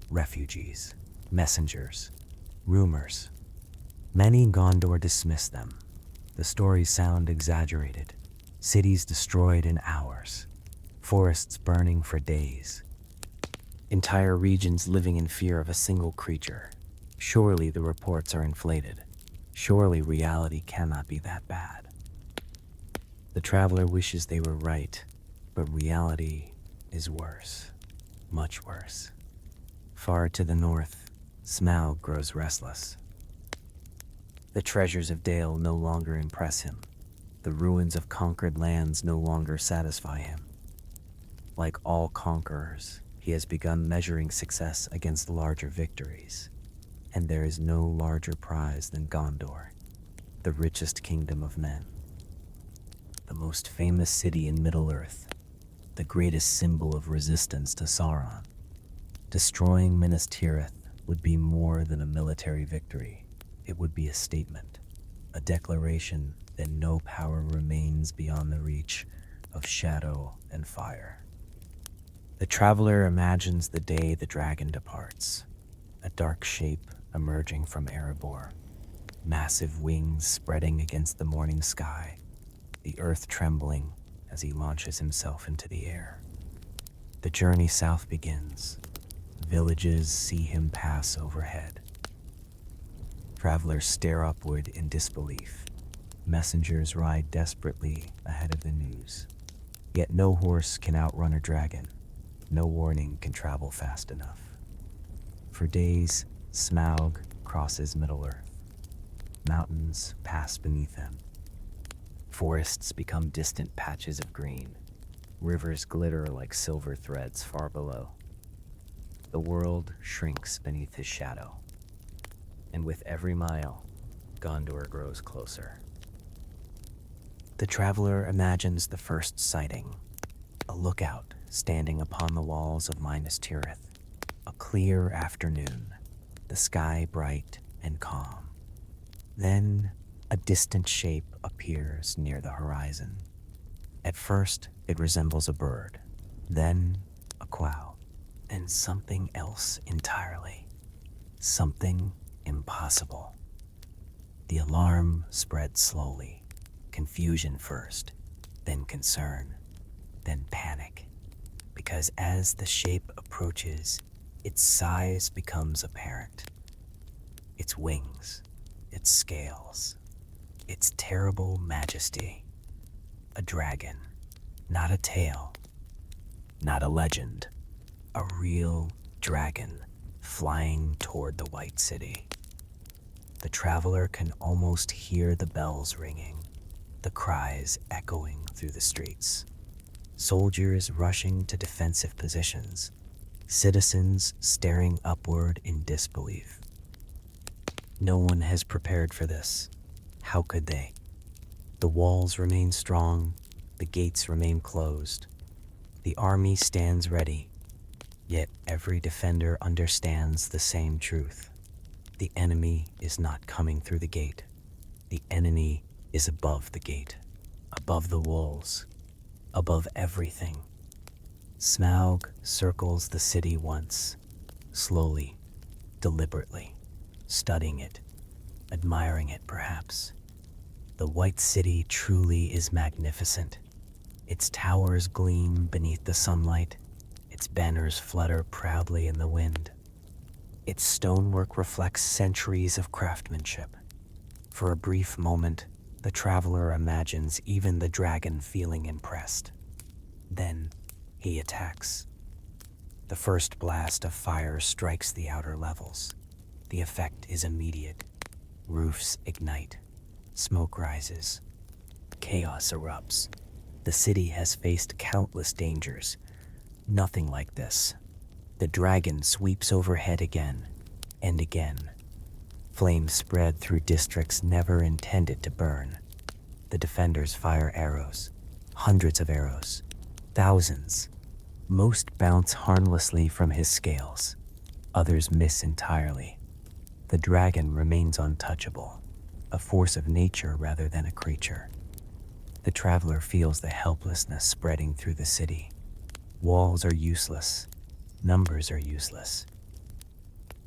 Refugees, messengers, rumors. Many in Gondor dismiss them. The stories sound exaggerated. Cities destroyed in hours. Forests burning for days. Entire regions living in fear of a single creature. Surely the reports are inflated. Surely reality cannot be that bad. The traveler wishes they were right, but reality is worse. Much worse. Far to the north, Smaug grows restless. The treasures of Dale no longer impress him. The ruins of conquered lands no longer satisfy him. Like all conquerors, he has begun measuring success against larger victories. And there is no larger prize than Gondor, the richest kingdom of men. The most famous city in Middle-earth, the greatest symbol of resistance to Sauron. Destroying Minas Tirith would be more than a military victory. It would be a statement, a declaration that no power remains beyond the reach of shadow and fire. The traveler imagines the day the dragon departs, a dark shape emerging from Erebor, massive wings spreading against the morning sky, the earth trembling as he launches himself into the air. The journey south begins. Villages see him pass overhead. Travelers stare upward in disbelief. Messengers ride desperately ahead of the news. Yet no horse can outrun a dragon. No warning can travel fast enough. For days, Smaug crosses Middle-earth. Mountains pass beneath him. Forests become distant patches of green. Rivers glitter like silver threads far below. The world shrinks beneath his shadow. And with every mile, Gondor grows closer. The traveler imagines the first sighting, a lookout standing upon the walls of Minas Tirith, a clear afternoon, the sky bright and calm. Then a distant shape appears near the horizon. At first, it resembles a bird, then a cloud, and something else entirely, something impossible. The alarm spreads slowly, confusion first, then concern, then panic, because as the shape approaches, its size becomes apparent. Its wings, its scales, its terrible majesty. A dragon, not a tale, not a legend, a real dragon flying toward the White City. The traveler can almost hear the bells ringing, the cries echoing through the streets. Soldiers rushing to defensive positions, citizens staring upward in disbelief. No one has prepared for this. How could they? The walls remain strong, the gates remain closed. The army stands ready, yet every defender understands the same truth. The enemy is not coming through the gate. The enemy is above the gate, above the walls, above everything. Smaug circles the city once, slowly, deliberately, studying it, admiring it perhaps. The White City truly is magnificent. Its towers gleam beneath the sunlight, its banners flutter proudly in the wind. Its stonework reflects centuries of craftsmanship. For a brief moment, the traveler imagines even the dragon feeling impressed. Then, he attacks. The first blast of fire strikes the outer levels. The effect is immediate. Roofs ignite. Smoke rises. Chaos erupts. The city has faced countless dangers. Nothing like this. The dragon sweeps overhead again and again. Flames spread through districts never intended to burn. The defenders fire arrows. Hundreds of arrows. Thousands. Most bounce harmlessly from his scales, others miss entirely. The dragon remains untouchable, a force of nature rather than a creature. The traveler feels the helplessness spreading through the city. Walls are useless, numbers are useless.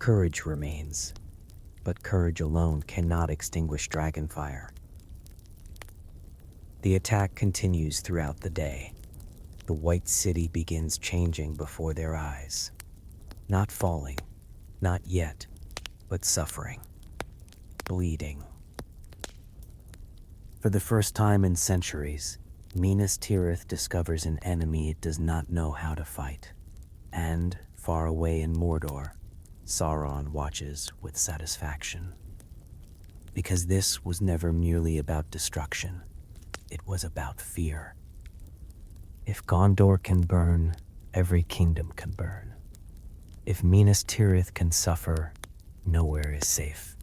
Courage remains, but courage alone cannot extinguish dragonfire. The attack continues throughout the day. The White City begins changing before their eyes. Not falling, not yet, but suffering, bleeding. For the first time in centuries, Minas Tirith discovers an enemy it does not know how to fight. And, far away in Mordor, Sauron watches with satisfaction. Because this was never merely about destruction, it was about fear. If Gondor can burn, every kingdom can burn. If Minas Tirith can suffer, nowhere is safe.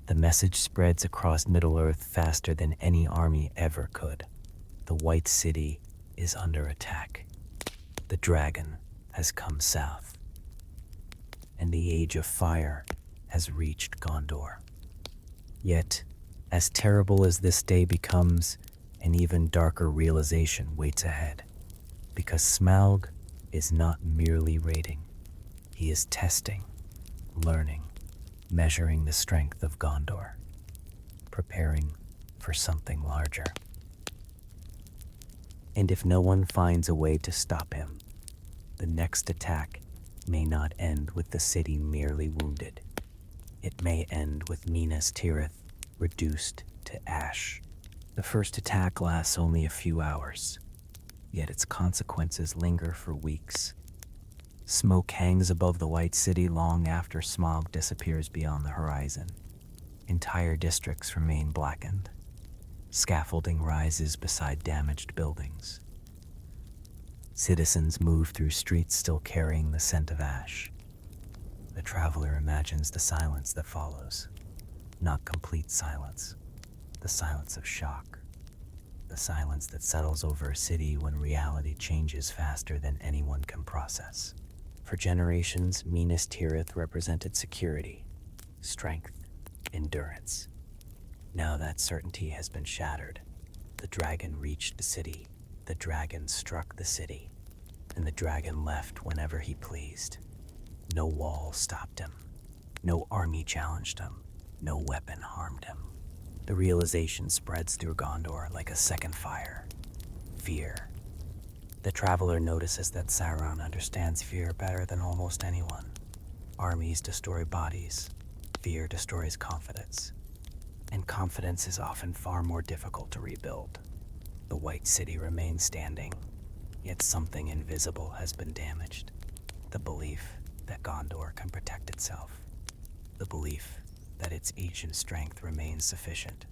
The message spreads across Middle-earth faster than any army ever could. The White City is under attack. The dragon has come south. And the Age of Fire has reached Gondor. Yet, as terrible as this day becomes, an even darker realization waits ahead. Because Smaug is not merely raiding. He is testing, learning, measuring the strength of Gondor, preparing for something larger. And if no one finds a way to stop him, the next attack may not end with the city merely wounded. It may end with Minas Tirith reduced to ash. The first attack lasts only a few hours, yet its consequences linger for weeks. Smoke hangs above the White City long after Smaug disappears beyond the horizon. Entire districts remain blackened. Scaffolding rises beside damaged buildings. Citizens move through streets still carrying the scent of ash. The traveler imagines the silence that follows. Not complete silence, the silence of shock. The silence that settles over a city when reality changes faster than anyone can process. For generations, Minas Tirith represented security, strength, endurance. Now that certainty has been shattered. The dragon reached the city, the dragon struck the city, and the dragon left whenever he pleased. No wall stopped him, no army challenged him, no weapon harmed him. The realization spreads through Gondor like a second fire. Fear. The traveler notices that Sauron understands fear better than almost anyone. Armies destroy bodies. Fear destroys confidence. And confidence is often far more difficult to rebuild. The White City remains standing, yet something invisible has been damaged. The belief that Gondor can protect itself. The belief that its ancient strength remains sufficient.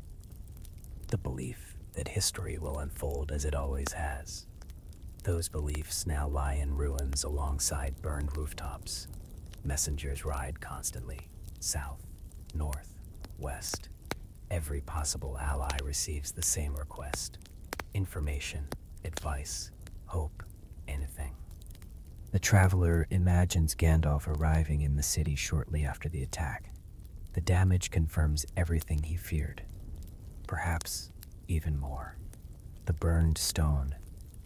The belief that history will unfold as it always has. Those beliefs now lie in ruins alongside burned rooftops. Messengers ride constantly, south, north, west. Every possible ally receives the same request. Information, advice, hope, anything. The traveler imagines Gandalf arriving in the city shortly after the attack. The damage confirms everything he feared. Perhaps even more. The burned stone,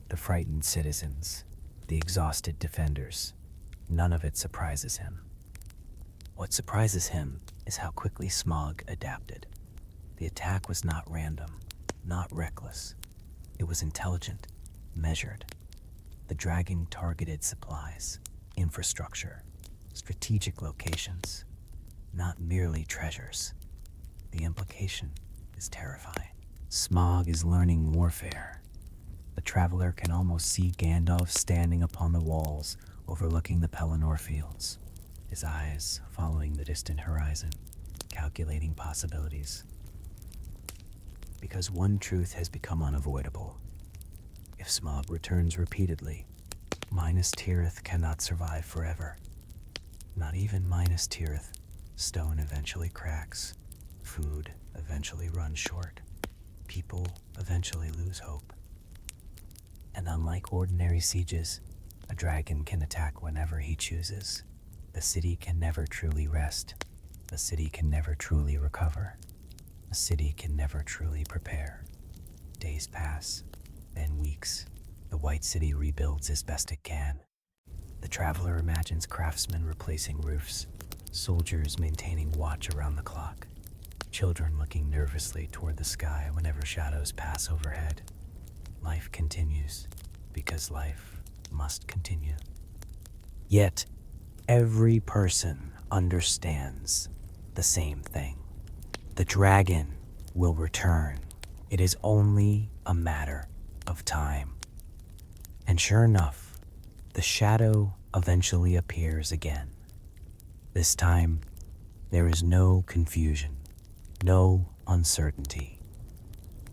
the frightened citizens, the exhausted defenders. None of it surprises him. What surprises him is how quickly Smaug adapted. The attack was not random, not reckless. It was intelligent, measured. The dragon targeted supplies, infrastructure, strategic locations, not merely treasures. The implication is terrifying. Smaug is learning warfare. The traveler can almost see Gandalf standing upon the walls overlooking the Pelennor fields, his eyes following the distant horizon, calculating possibilities. Because one truth has become unavoidable. If Smaug returns repeatedly, Minas Tirith cannot survive forever. Not even Minas Tirith. Stone eventually cracks. Food eventually runs short. People eventually lose hope. And unlike ordinary sieges, a dragon can attack whenever he chooses. The city can never truly rest. The city can never truly recover. The city can never truly prepare. Days pass, then weeks. The White City rebuilds as best it can. The traveler imagines craftsmen replacing roofs, soldiers maintaining watch around the clock, children looking nervously toward the sky whenever shadows pass overhead. Life continues, because life must continue. Yet, every person understands the same thing. The dragon will return. It is only a matter of time. And sure enough, the shadow eventually appears again. This time, there is no confusion, no uncertainty.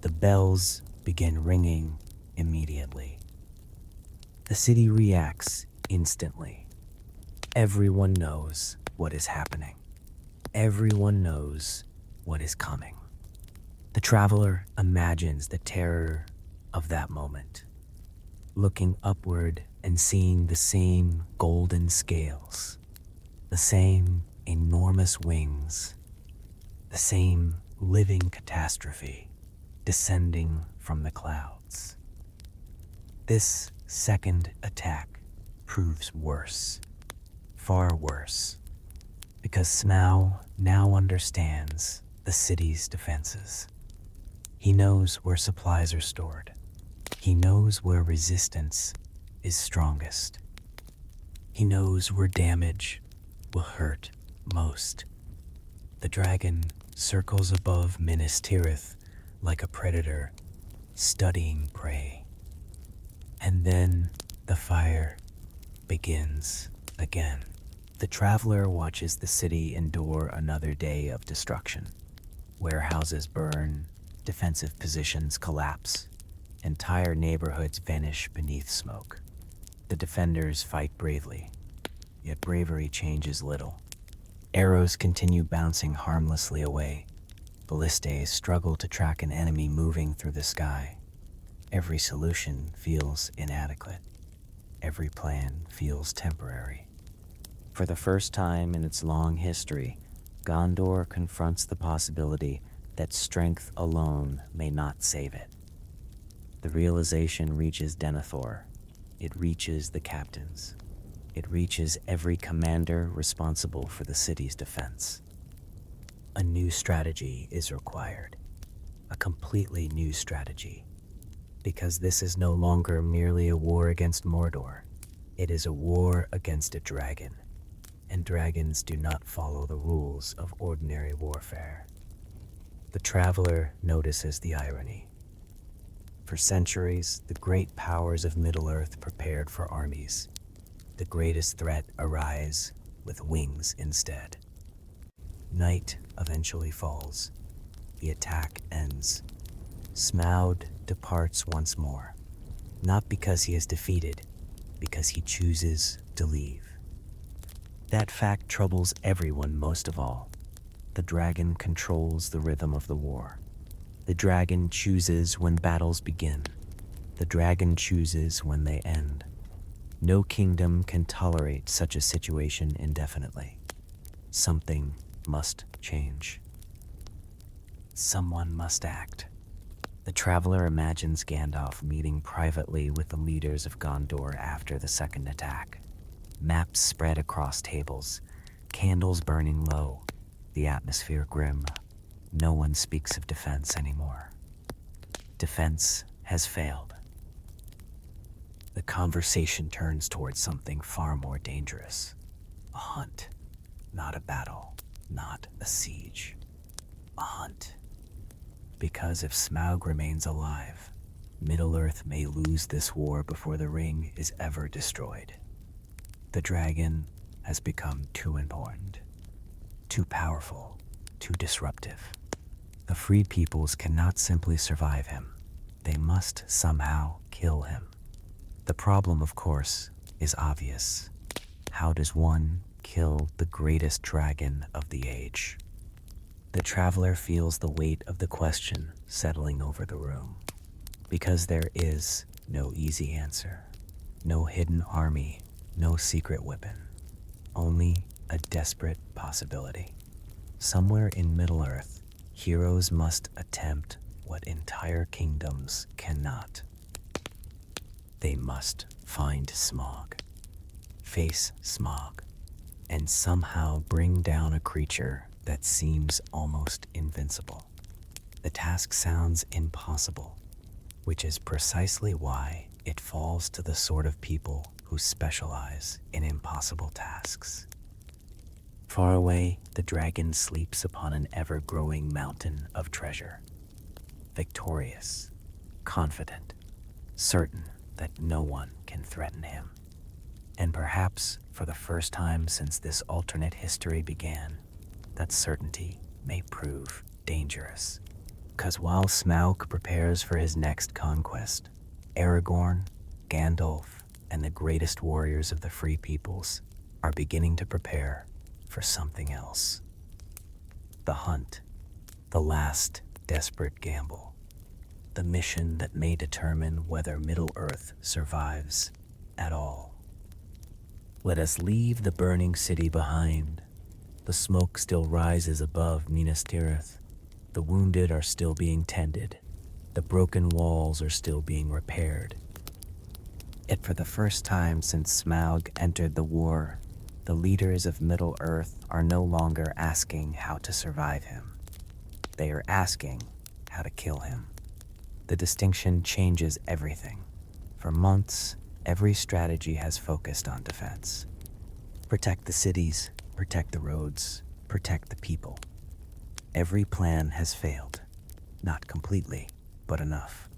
The bells begin ringing immediately. The city reacts instantly. Everyone knows what is happening. Everyone knows what is coming. The traveler imagines the terror of that moment, looking upward and seeing the same golden scales, the same enormous wings, the same living catastrophe descending from the clouds. This second attack proves worse, far worse, because Smaug now understands the city's defenses. He knows where supplies are stored. He knows where resistance is strongest. He knows where damage will hurt most. The dragon circles above Minas Tirith like a predator, studying prey. And then the fire begins again. The traveler watches the city endure another day of destruction. Warehouses burn, defensive positions collapse, entire neighborhoods vanish beneath smoke. The defenders fight bravely, yet bravery changes little. Arrows continue bouncing harmlessly away. Ballistae struggle to track an enemy moving through the sky. Every solution feels inadequate. Every plan feels temporary. For the first time in its long history, Gondor confronts the possibility that strength alone may not save it. The realization reaches Denethor. It reaches the captains. It reaches every commander responsible for the city's defense. A new strategy is required. A completely new strategy. Because this is no longer merely a war against Mordor. It is a war against a dragon. And dragons do not follow the rules of ordinary warfare. The traveler notices the irony. For centuries, the great powers of Middle-earth prepared for armies. The greatest threat arise with wings instead. Night eventually falls. The attack ends. Smaug departs once more, not because he is defeated, because he chooses to leave. That fact troubles everyone most of all. The dragon controls the rhythm of the war. The dragon chooses when battles begin. The dragon chooses when they end. No kingdom can tolerate such a situation indefinitely. Something must change. Someone must act. The traveler imagines Gandalf meeting privately with the leaders of Gondor after the second attack. Maps spread across tables, candles burning low, the atmosphere grim. No one speaks of defense anymore. Defense has failed. The conversation turns towards something far more dangerous. A hunt, not a battle, not a siege. A hunt. Because if Smaug remains alive, Middle-earth may lose this war before the ring is ever destroyed. The dragon has become too important, too powerful, too disruptive. The free peoples cannot simply survive him. They must somehow kill him. The problem, of course, is obvious. How does one kill the greatest dragon of the age? The traveler feels the weight of the question settling over the room, because there is no easy answer. No hidden army, no secret weapon, only a desperate possibility. Somewhere in Middle-earth, heroes must attempt what entire kingdoms cannot. They must find Smaug, face Smaug, and somehow bring down a creature that seems almost invincible. The task sounds impossible, which is precisely why it falls to the sort of people who specialize in impossible tasks. Far away, the dragon sleeps upon an ever-growing mountain of treasure. Victorious, confident, certain that no one can threaten him. And perhaps, for the first time since this alternate history began, that certainty may prove dangerous. Because while Smaug prepares for his next conquest, Aragorn, Gandalf, and the greatest warriors of the Free Peoples are beginning to prepare for something else. The hunt, the last desperate gamble, the mission that may determine whether Middle-earth survives at all. Let us leave the burning city behind. The smoke still rises above Minas Tirith. The wounded are still being tended. The broken walls are still being repaired. Yet for the first time since Smaug entered the war, the leaders of Middle-earth are no longer asking how to survive him. They are asking how to kill him. The distinction changes everything. For months, every strategy has focused on defense. Protect the cities, protect the roads, protect the people. Every plan has failed. Not completely, but enough.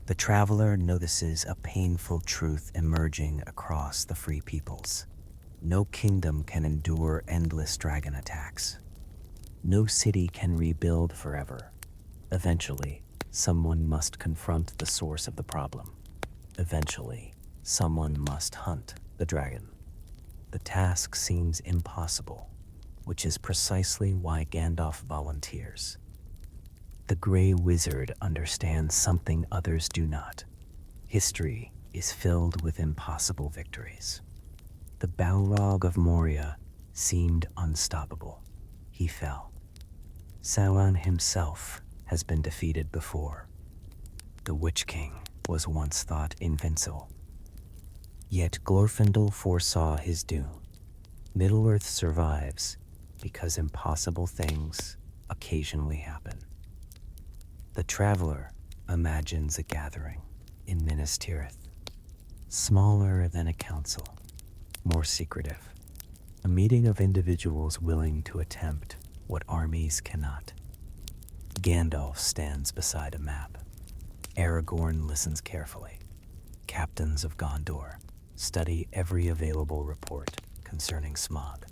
The traveler notices a painful truth emerging across the Free Peoples. No kingdom can endure endless dragon attacks. No city can rebuild forever. Eventually, someone must confront the source of the problem. Eventually, someone must hunt the dragon. The task seems impossible, which is precisely why Gandalf volunteers. The Grey Wizard understands something others do not. History is filled with impossible victories. The Balrog of Moria seemed unstoppable. He fell. Sauron himself has been defeated before. The Witch King was once thought invincible. Yet Glorfindel foresaw his doom. Middle-earth survives because impossible things occasionally happen. The traveler imagines a gathering in Minas Tirith, smaller than a council, more secretive, a meeting of individuals willing to attempt what armies cannot. Gandalf stands beside a map. Aragorn listens carefully. Captains of Gondor study every available report concerning Smaug.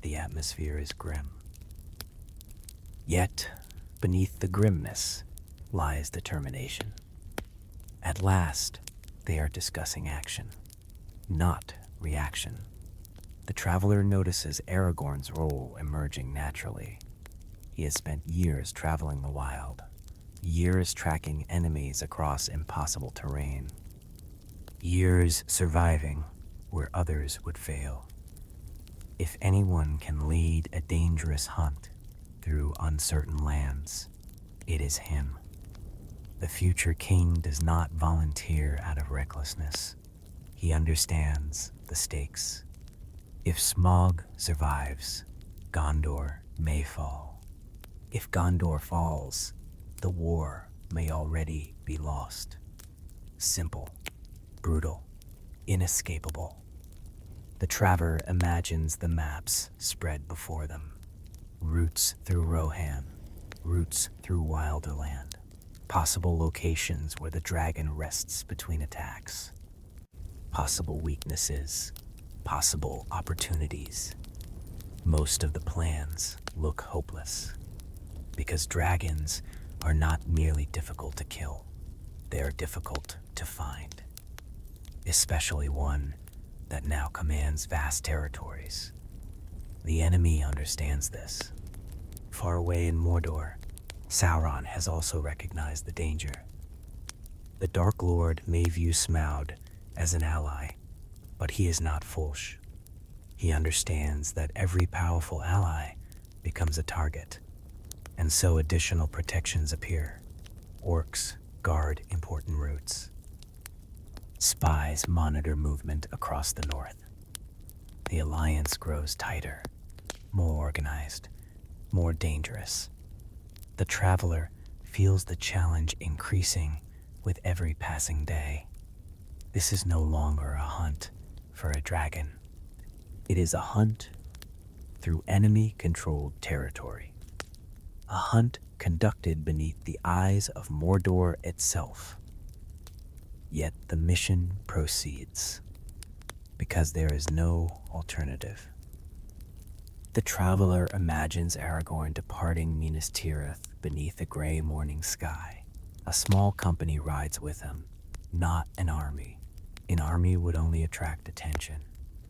The atmosphere is grim. Yet, beneath the grimness lies determination. At last, they are discussing action, not reaction. The traveler notices Aragorn's role emerging naturally. He has spent years traveling the wild, years tracking enemies across impossible terrain, years surviving where others would fail. If anyone can lead a dangerous hunt through uncertain lands, it is him. The future king does not volunteer out of recklessness. He understands the stakes. If Smaug survives, Gondor may fall. If Gondor falls, the war may already be lost. Simple, brutal, inescapable. The traveler imagines the maps spread before them. Routes through Rohan, routes through Wilderland, possible locations where the dragon rests between attacks, possible weaknesses, possible opportunities. Most of the plans look hopeless, because dragons are not merely difficult to kill, they are difficult to find, especially one that now commands vast territories. The enemy understands this. Far away in Mordor, Sauron has also recognized the danger. The Dark Lord may view Smaug as an ally, but he is not foolish. He understands that every powerful ally becomes a target, and so additional protections appear. Orcs guard important routes. Spies monitor movement across the north. The alliance grows tighter, more organized, more dangerous. The traveler feels the challenge increasing with every passing day. This is no longer a hunt for a dragon. It is a hunt through enemy-controlled territory. A hunt conducted beneath the eyes of Mordor itself. Yet the mission proceeds, because there is no alternative. The traveler imagines Aragorn departing Minas Tirith beneath a gray morning sky. A small company rides with him, not an army. An army would only attract attention.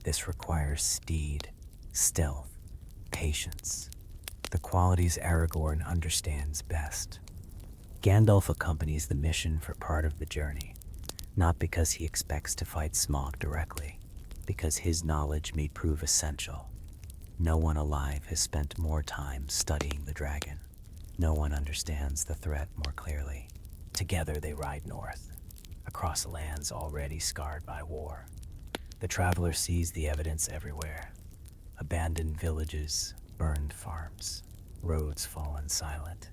This requires speed, stealth, patience, the qualities Aragorn understands best. Gandalf accompanies the mission for part of the journey, not because he expects to fight Smaug directly, because his knowledge may prove essential. No one alive has spent more time studying the dragon. No one understands the threat more clearly. Together they ride north, across lands already scarred by war. The traveler sees the evidence everywhere. Abandoned villages, burned farms, roads fallen silent.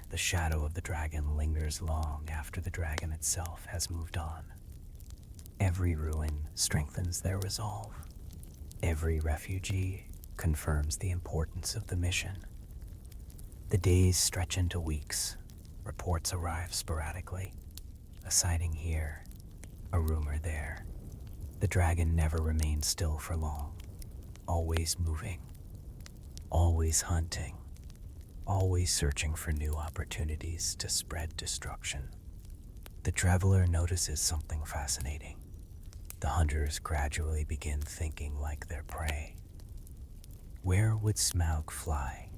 The shadow of the dragon lingers long after the dragon itself has moved on. Every ruin strengthens their resolve. Every refugee confirms the importance of the mission. The days stretch into weeks. Reports arrive sporadically. A sighting here, a rumor there. The dragon never remains still for long, always moving, always hunting, always searching for new opportunities to spread destruction. The traveler notices something fascinating. The hunters gradually begin thinking like their prey. Where would Smaug fly?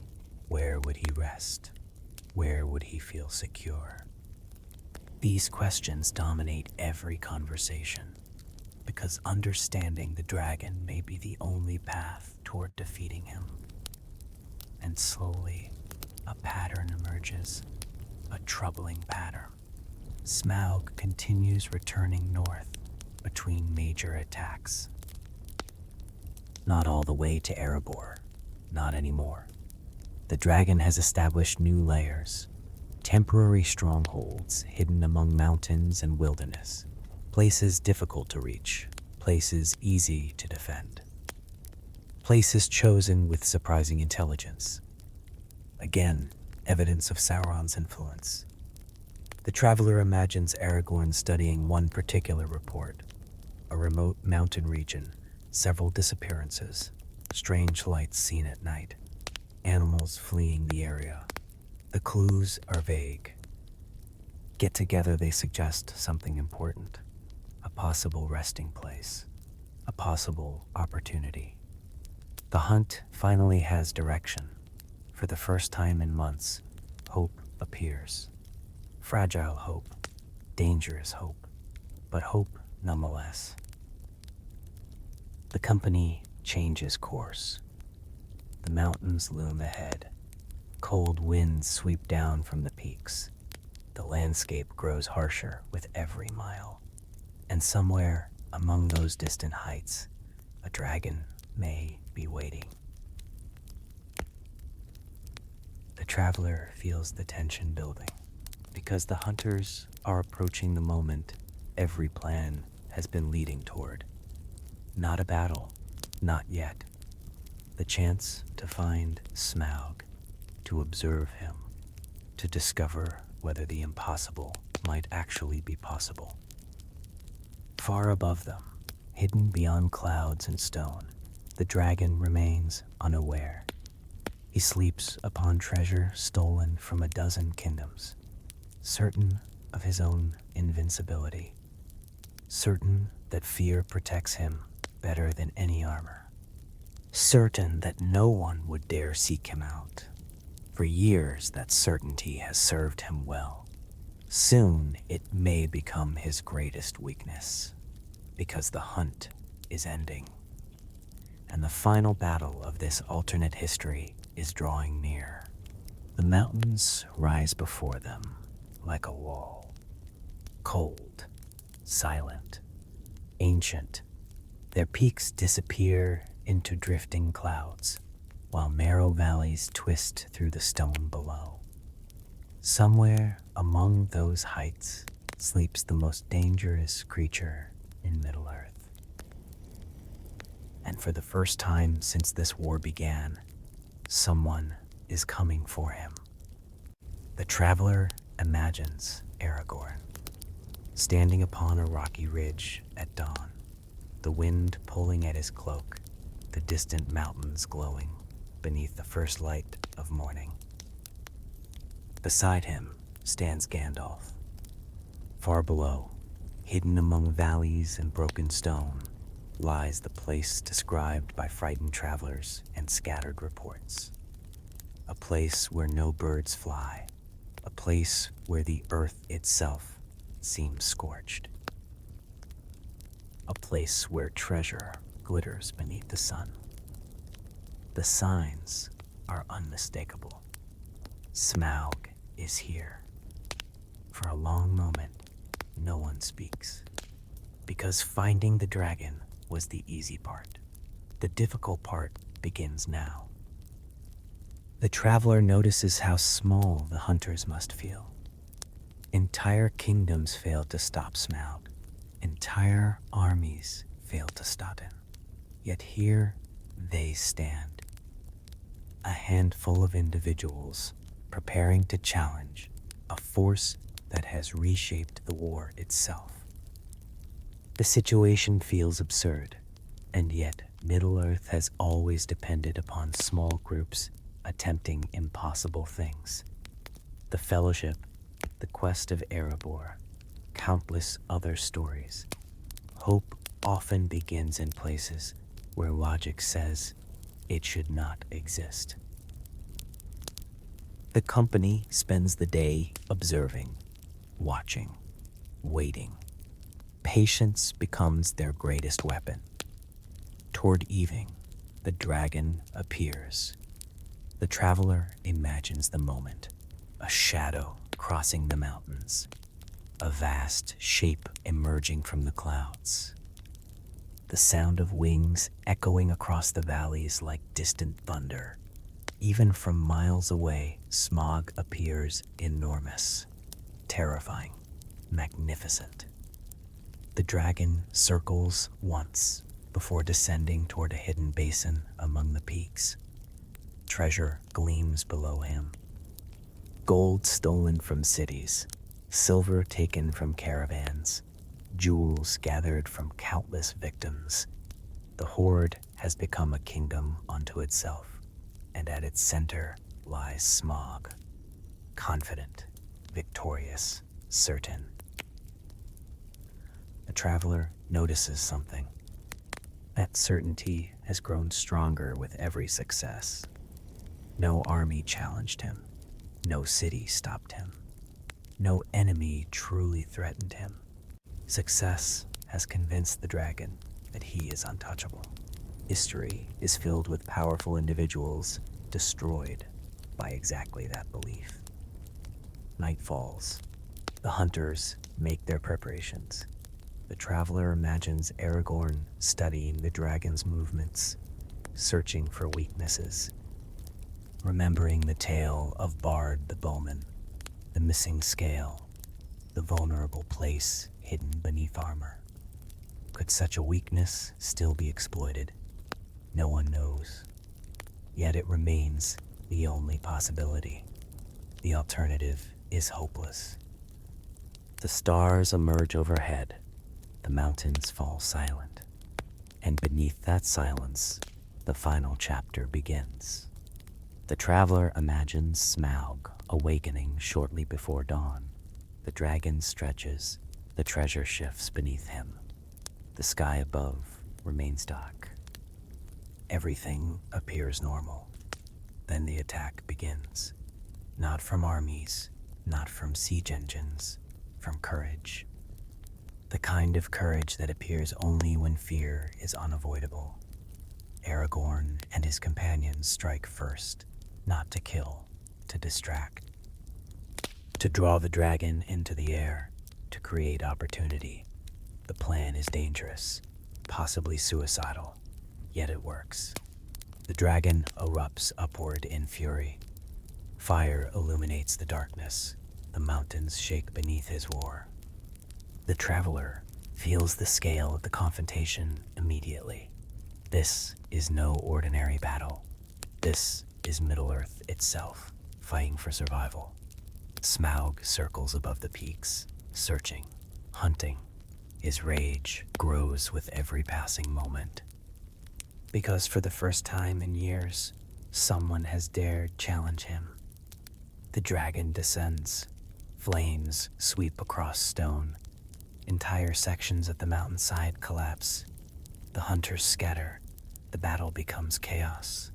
Where would he rest? Where would he feel secure? These questions dominate every conversation, because understanding the dragon may be the only path toward defeating him. And slowly, a pattern emerges, a troubling pattern. Smaug continues returning north between major attacks. Not all the way to Erebor, not anymore. The dragon has established new layers, temporary strongholds hidden among mountains and wilderness, places difficult to reach, places easy to defend, places chosen with surprising intelligence. Again, evidence of Sauron's influence. The traveler imagines Aragorn studying one particular report, a remote mountain region, several disappearances, strange lights seen at night, animals fleeing the area. The clues are vague. Yet together they suggest something important, a possible resting place, a possible opportunity. The hunt finally has direction. For the first time in months, hope appears. Fragile hope, dangerous hope, but hope nonetheless. The company changes course. The mountains loom ahead. Cold winds sweep down from the peaks. The landscape grows harsher with every mile. And somewhere among those distant heights, a dragon may be waiting. The traveler feels the tension building, because the hunters are approaching the moment every plan has been leading toward. Not a battle, not yet. The chance to find Smaug, to observe him, to discover whether the impossible might actually be possible. Far above them, hidden beyond clouds and stone, the dragon remains unaware. He sleeps upon treasure stolen from a dozen kingdoms, certain of his own invincibility, certain that fear protects him better than any armor, certain that no one would dare seek him out. For years, that certainty has served him well. Soon, it may become his greatest weakness. because the hunt is ending, and the final battle of this alternate history is drawing near. The mountains rise before them like a wall, cold, silent, ancient. Their peaks disappear into drifting clouds, while narrow valleys twist through the stone below. Somewhere among those heights sleeps the most dangerous creature in Middle-earth. And for the first time since this war began, someone is coming for him. The traveler imagines Aragorn, standing upon a rocky ridge at dawn, the wind pulling at his cloak, the distant mountains glowing beneath the first light of morning. Beside him stands Gandalf. Far below, hidden among valleys and broken stone, lies the place described by frightened travelers and scattered reports. A place where no birds fly, a place where the earth itself seems scorched. A place where treasure glitters beneath the sun. The signs are unmistakable. Smaug is here. For a long moment, no one speaks, because finding the dragon was the easy part. The difficult part begins now. The traveler notices how small the hunters must feel. Entire kingdoms failed to stop Smaug. Entire armies failed to stop him. Yet here they stand. A handful of individuals preparing to challenge a force that has reshaped the war itself. The situation feels absurd, and yet Middle-earth has always depended upon small groups attempting impossible things. The Fellowship, the quest of Erebor, countless other stories. Hope often begins in places where logic says it should not exist. The company spends the day observing, watching, waiting. Patience becomes their greatest weapon. Toward evening, the dragon appears. The traveler imagines the moment, a shadow crossing the mountains, a vast shape emerging from the clouds. The sound of wings echoing across the valleys like distant thunder. Even from miles away, Smaug appears enormous, terrifying, magnificent. The dragon circles once before descending toward a hidden basin among the peaks. Treasure gleams below him. Gold stolen from cities, silver taken from caravans, jewels gathered from countless victims. The horde has become a kingdom unto itself, and at its center lies Smaug, confident, victorious, certain. The traveler notices something. That certainty has grown stronger with every success. No army challenged him. No city stopped him. No enemy truly threatened him. Success has convinced the dragon that he is untouchable. History is filled with powerful individuals destroyed by exactly that belief. Night falls. The hunters make their preparations. The traveler imagines Aragorn studying the dragon's movements, searching for weaknesses, remembering the tale of Bard the bowman, the missing scale, the vulnerable place hidden beneath armor. Could such a weakness still be exploited? No one knows. Yet it remains the only possibility. The alternative is hopeless. The stars emerge overhead. The mountains fall silent. And beneath that silence, the final chapter begins. The traveler imagines Smaug awakening shortly before dawn. The dragon stretches. The treasure shifts beneath him. The sky above remains dark. Everything appears normal. Then the attack begins. Not from armies, not from siege engines, from courage. The kind of courage that appears only when fear is unavoidable. Aragorn and his companions strike first, not to kill, to distract, to draw the dragon into the air, to create opportunity. The plan is dangerous, possibly suicidal, yet it works. The dragon erupts upward in fury. Fire illuminates the darkness. The mountains shake beneath his roar. The traveler feels the scale of the confrontation immediately. This is no ordinary battle. This is Middle-earth itself, fighting for survival. Smaug circles above the peaks, searching, hunting. His rage grows with every passing moment. Because for the first time in years, someone has dared challenge him. The dragon descends. Flames sweep across stone. Entire sections of the mountainside collapse. The hunters scatter. The battle becomes chaos.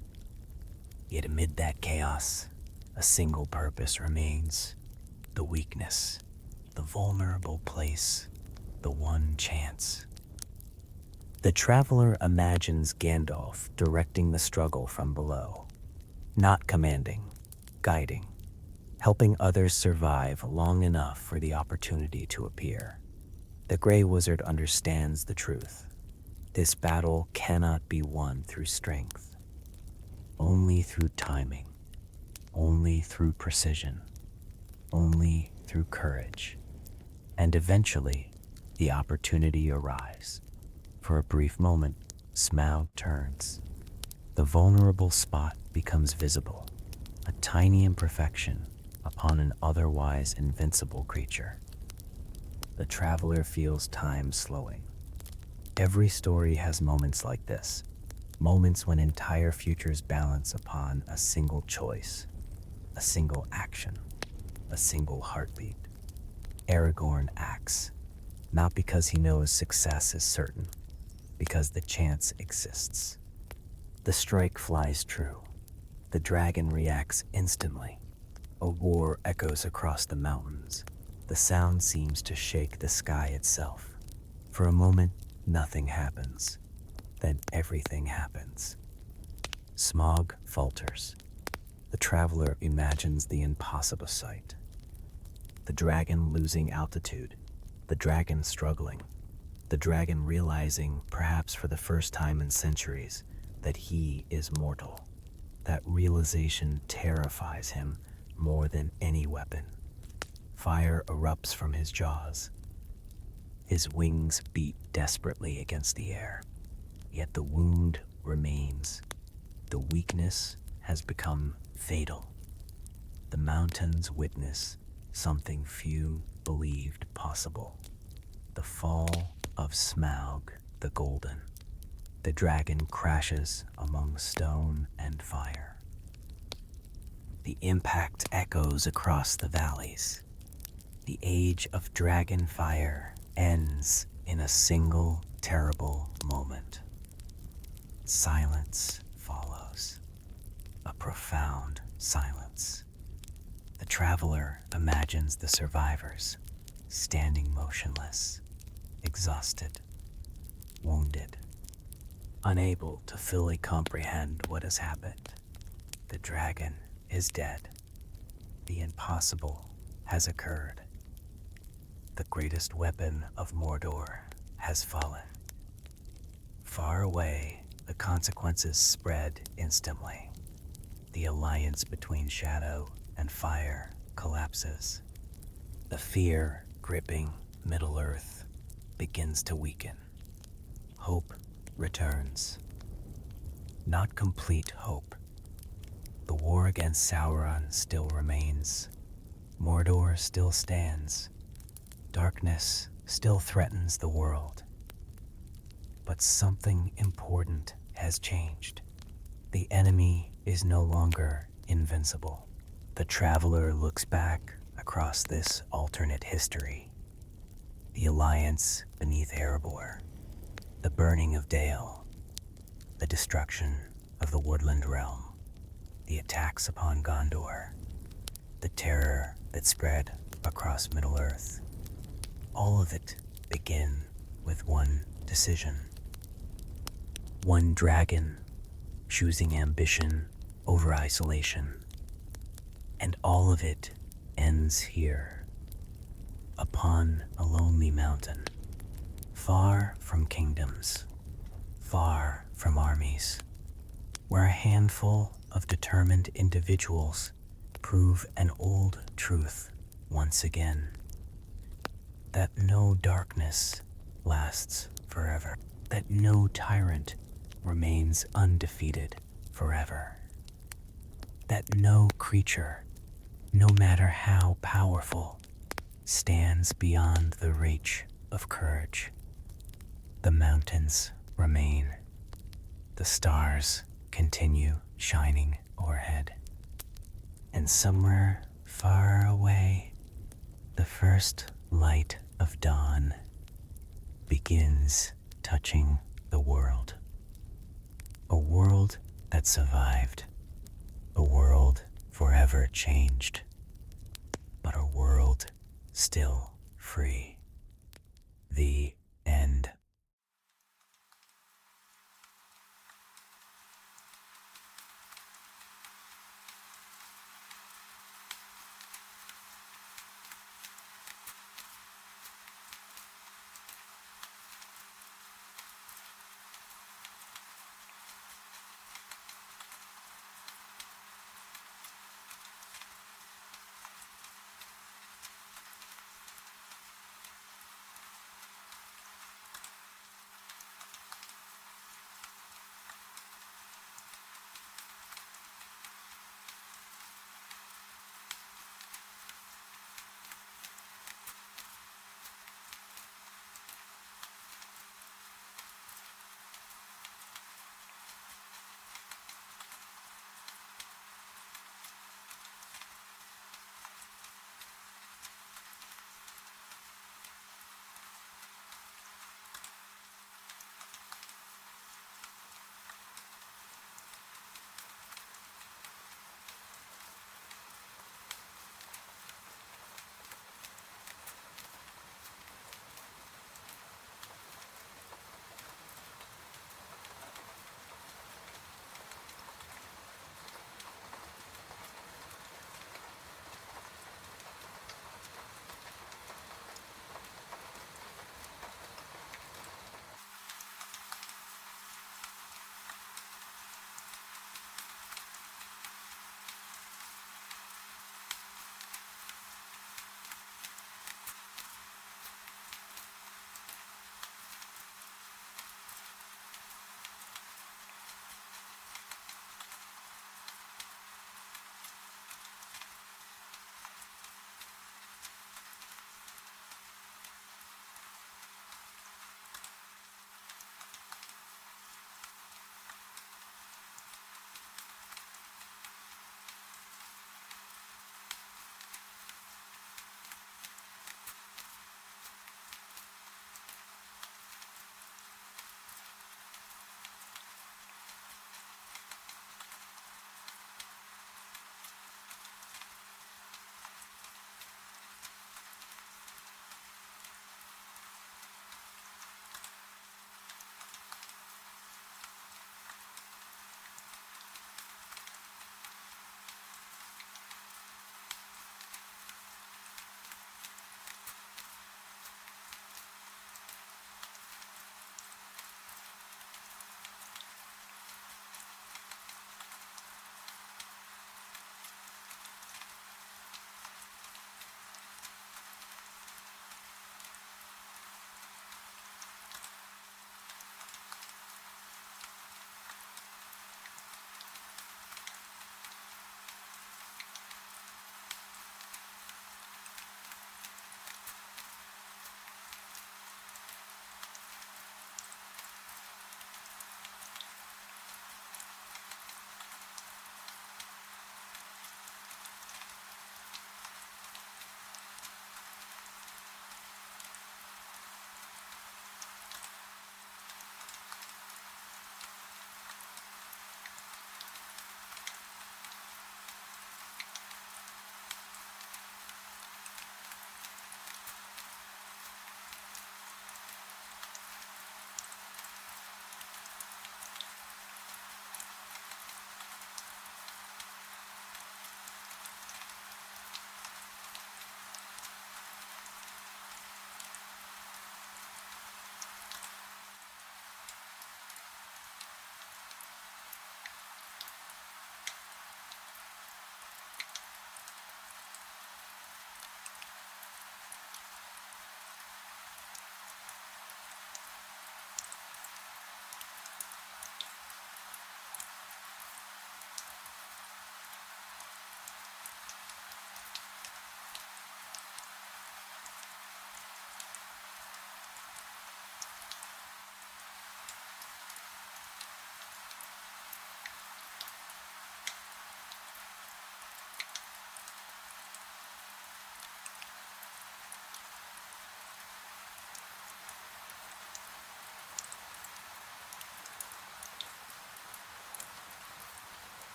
Yet amid that chaos, a single purpose remains. The weakness, the vulnerable place, the one chance. The traveler imagines Gandalf directing the struggle from below, not commanding, guiding, helping others survive long enough for the opportunity to appear. The Grey Wizard understands the truth. This battle cannot be won through strength, only through timing, only through precision, only through courage. And eventually, the opportunity arrives. For a brief moment, Smaug turns. The vulnerable spot becomes visible, a tiny imperfection upon an otherwise invincible creature. The traveler feels time slowing. Every story has moments like this, moments when entire futures balance upon a single choice, a single action, a single heartbeat. Aragorn acts, not because he knows success is certain, because the chance exists. The strike flies true. The dragon reacts instantly. A roar echoes across the mountains. The sound seems to shake the sky itself. For a moment, nothing happens. Then everything happens. Smaug falters. The traveler imagines the impossible sight. The dragon losing altitude. The dragon struggling. The dragon realizing, perhaps for the first time in centuries, that he is mortal. That realization terrifies him more than any weapon. Fire erupts from his jaws. His wings beat desperately against the air. Yet the wound remains. The weakness has become fatal. The mountains witness something few believed possible. The fall of Smaug the Golden. The dragon crashes among stone and fire. The impact echoes across the valleys. The age of dragonfire ends in a single terrible moment. Silence follows. A profound silence. The traveler imagines the survivors, standing motionless, exhausted, wounded, unable to fully comprehend what has happened. The dragon is dead. The impossible has occurred. The greatest weapon of Mordor has fallen. Far away, the consequences spread instantly. The alliance between shadow and fire collapses. The fear gripping Middle-earth begins to weaken. Hope returns. Not complete hope. The war against Sauron still remains. Mordor still stands. Darkness still threatens the world. But something important has changed. The enemy is no longer invincible. The traveler looks back across this alternate history. The alliance beneath Erebor, the burning of Dale, the destruction of the woodland realm, the attacks upon Gondor, the terror that spread across Middle-earth. All of it begin with one decision. One dragon choosing ambition over isolation. And all of it ends here, upon a lonely mountain, far from kingdoms, far from armies, where a handful of determined individuals prove an old truth once again, that no darkness lasts forever, that no tyrant remains undefeated forever, that no creature, no matter how powerful, stands beyond the reach of courage. The mountains remain. The stars continue shining overhead. And somewhere far away, the first light of dawn begins touching the world. A world that survived. A world forever changed. But a world still free. The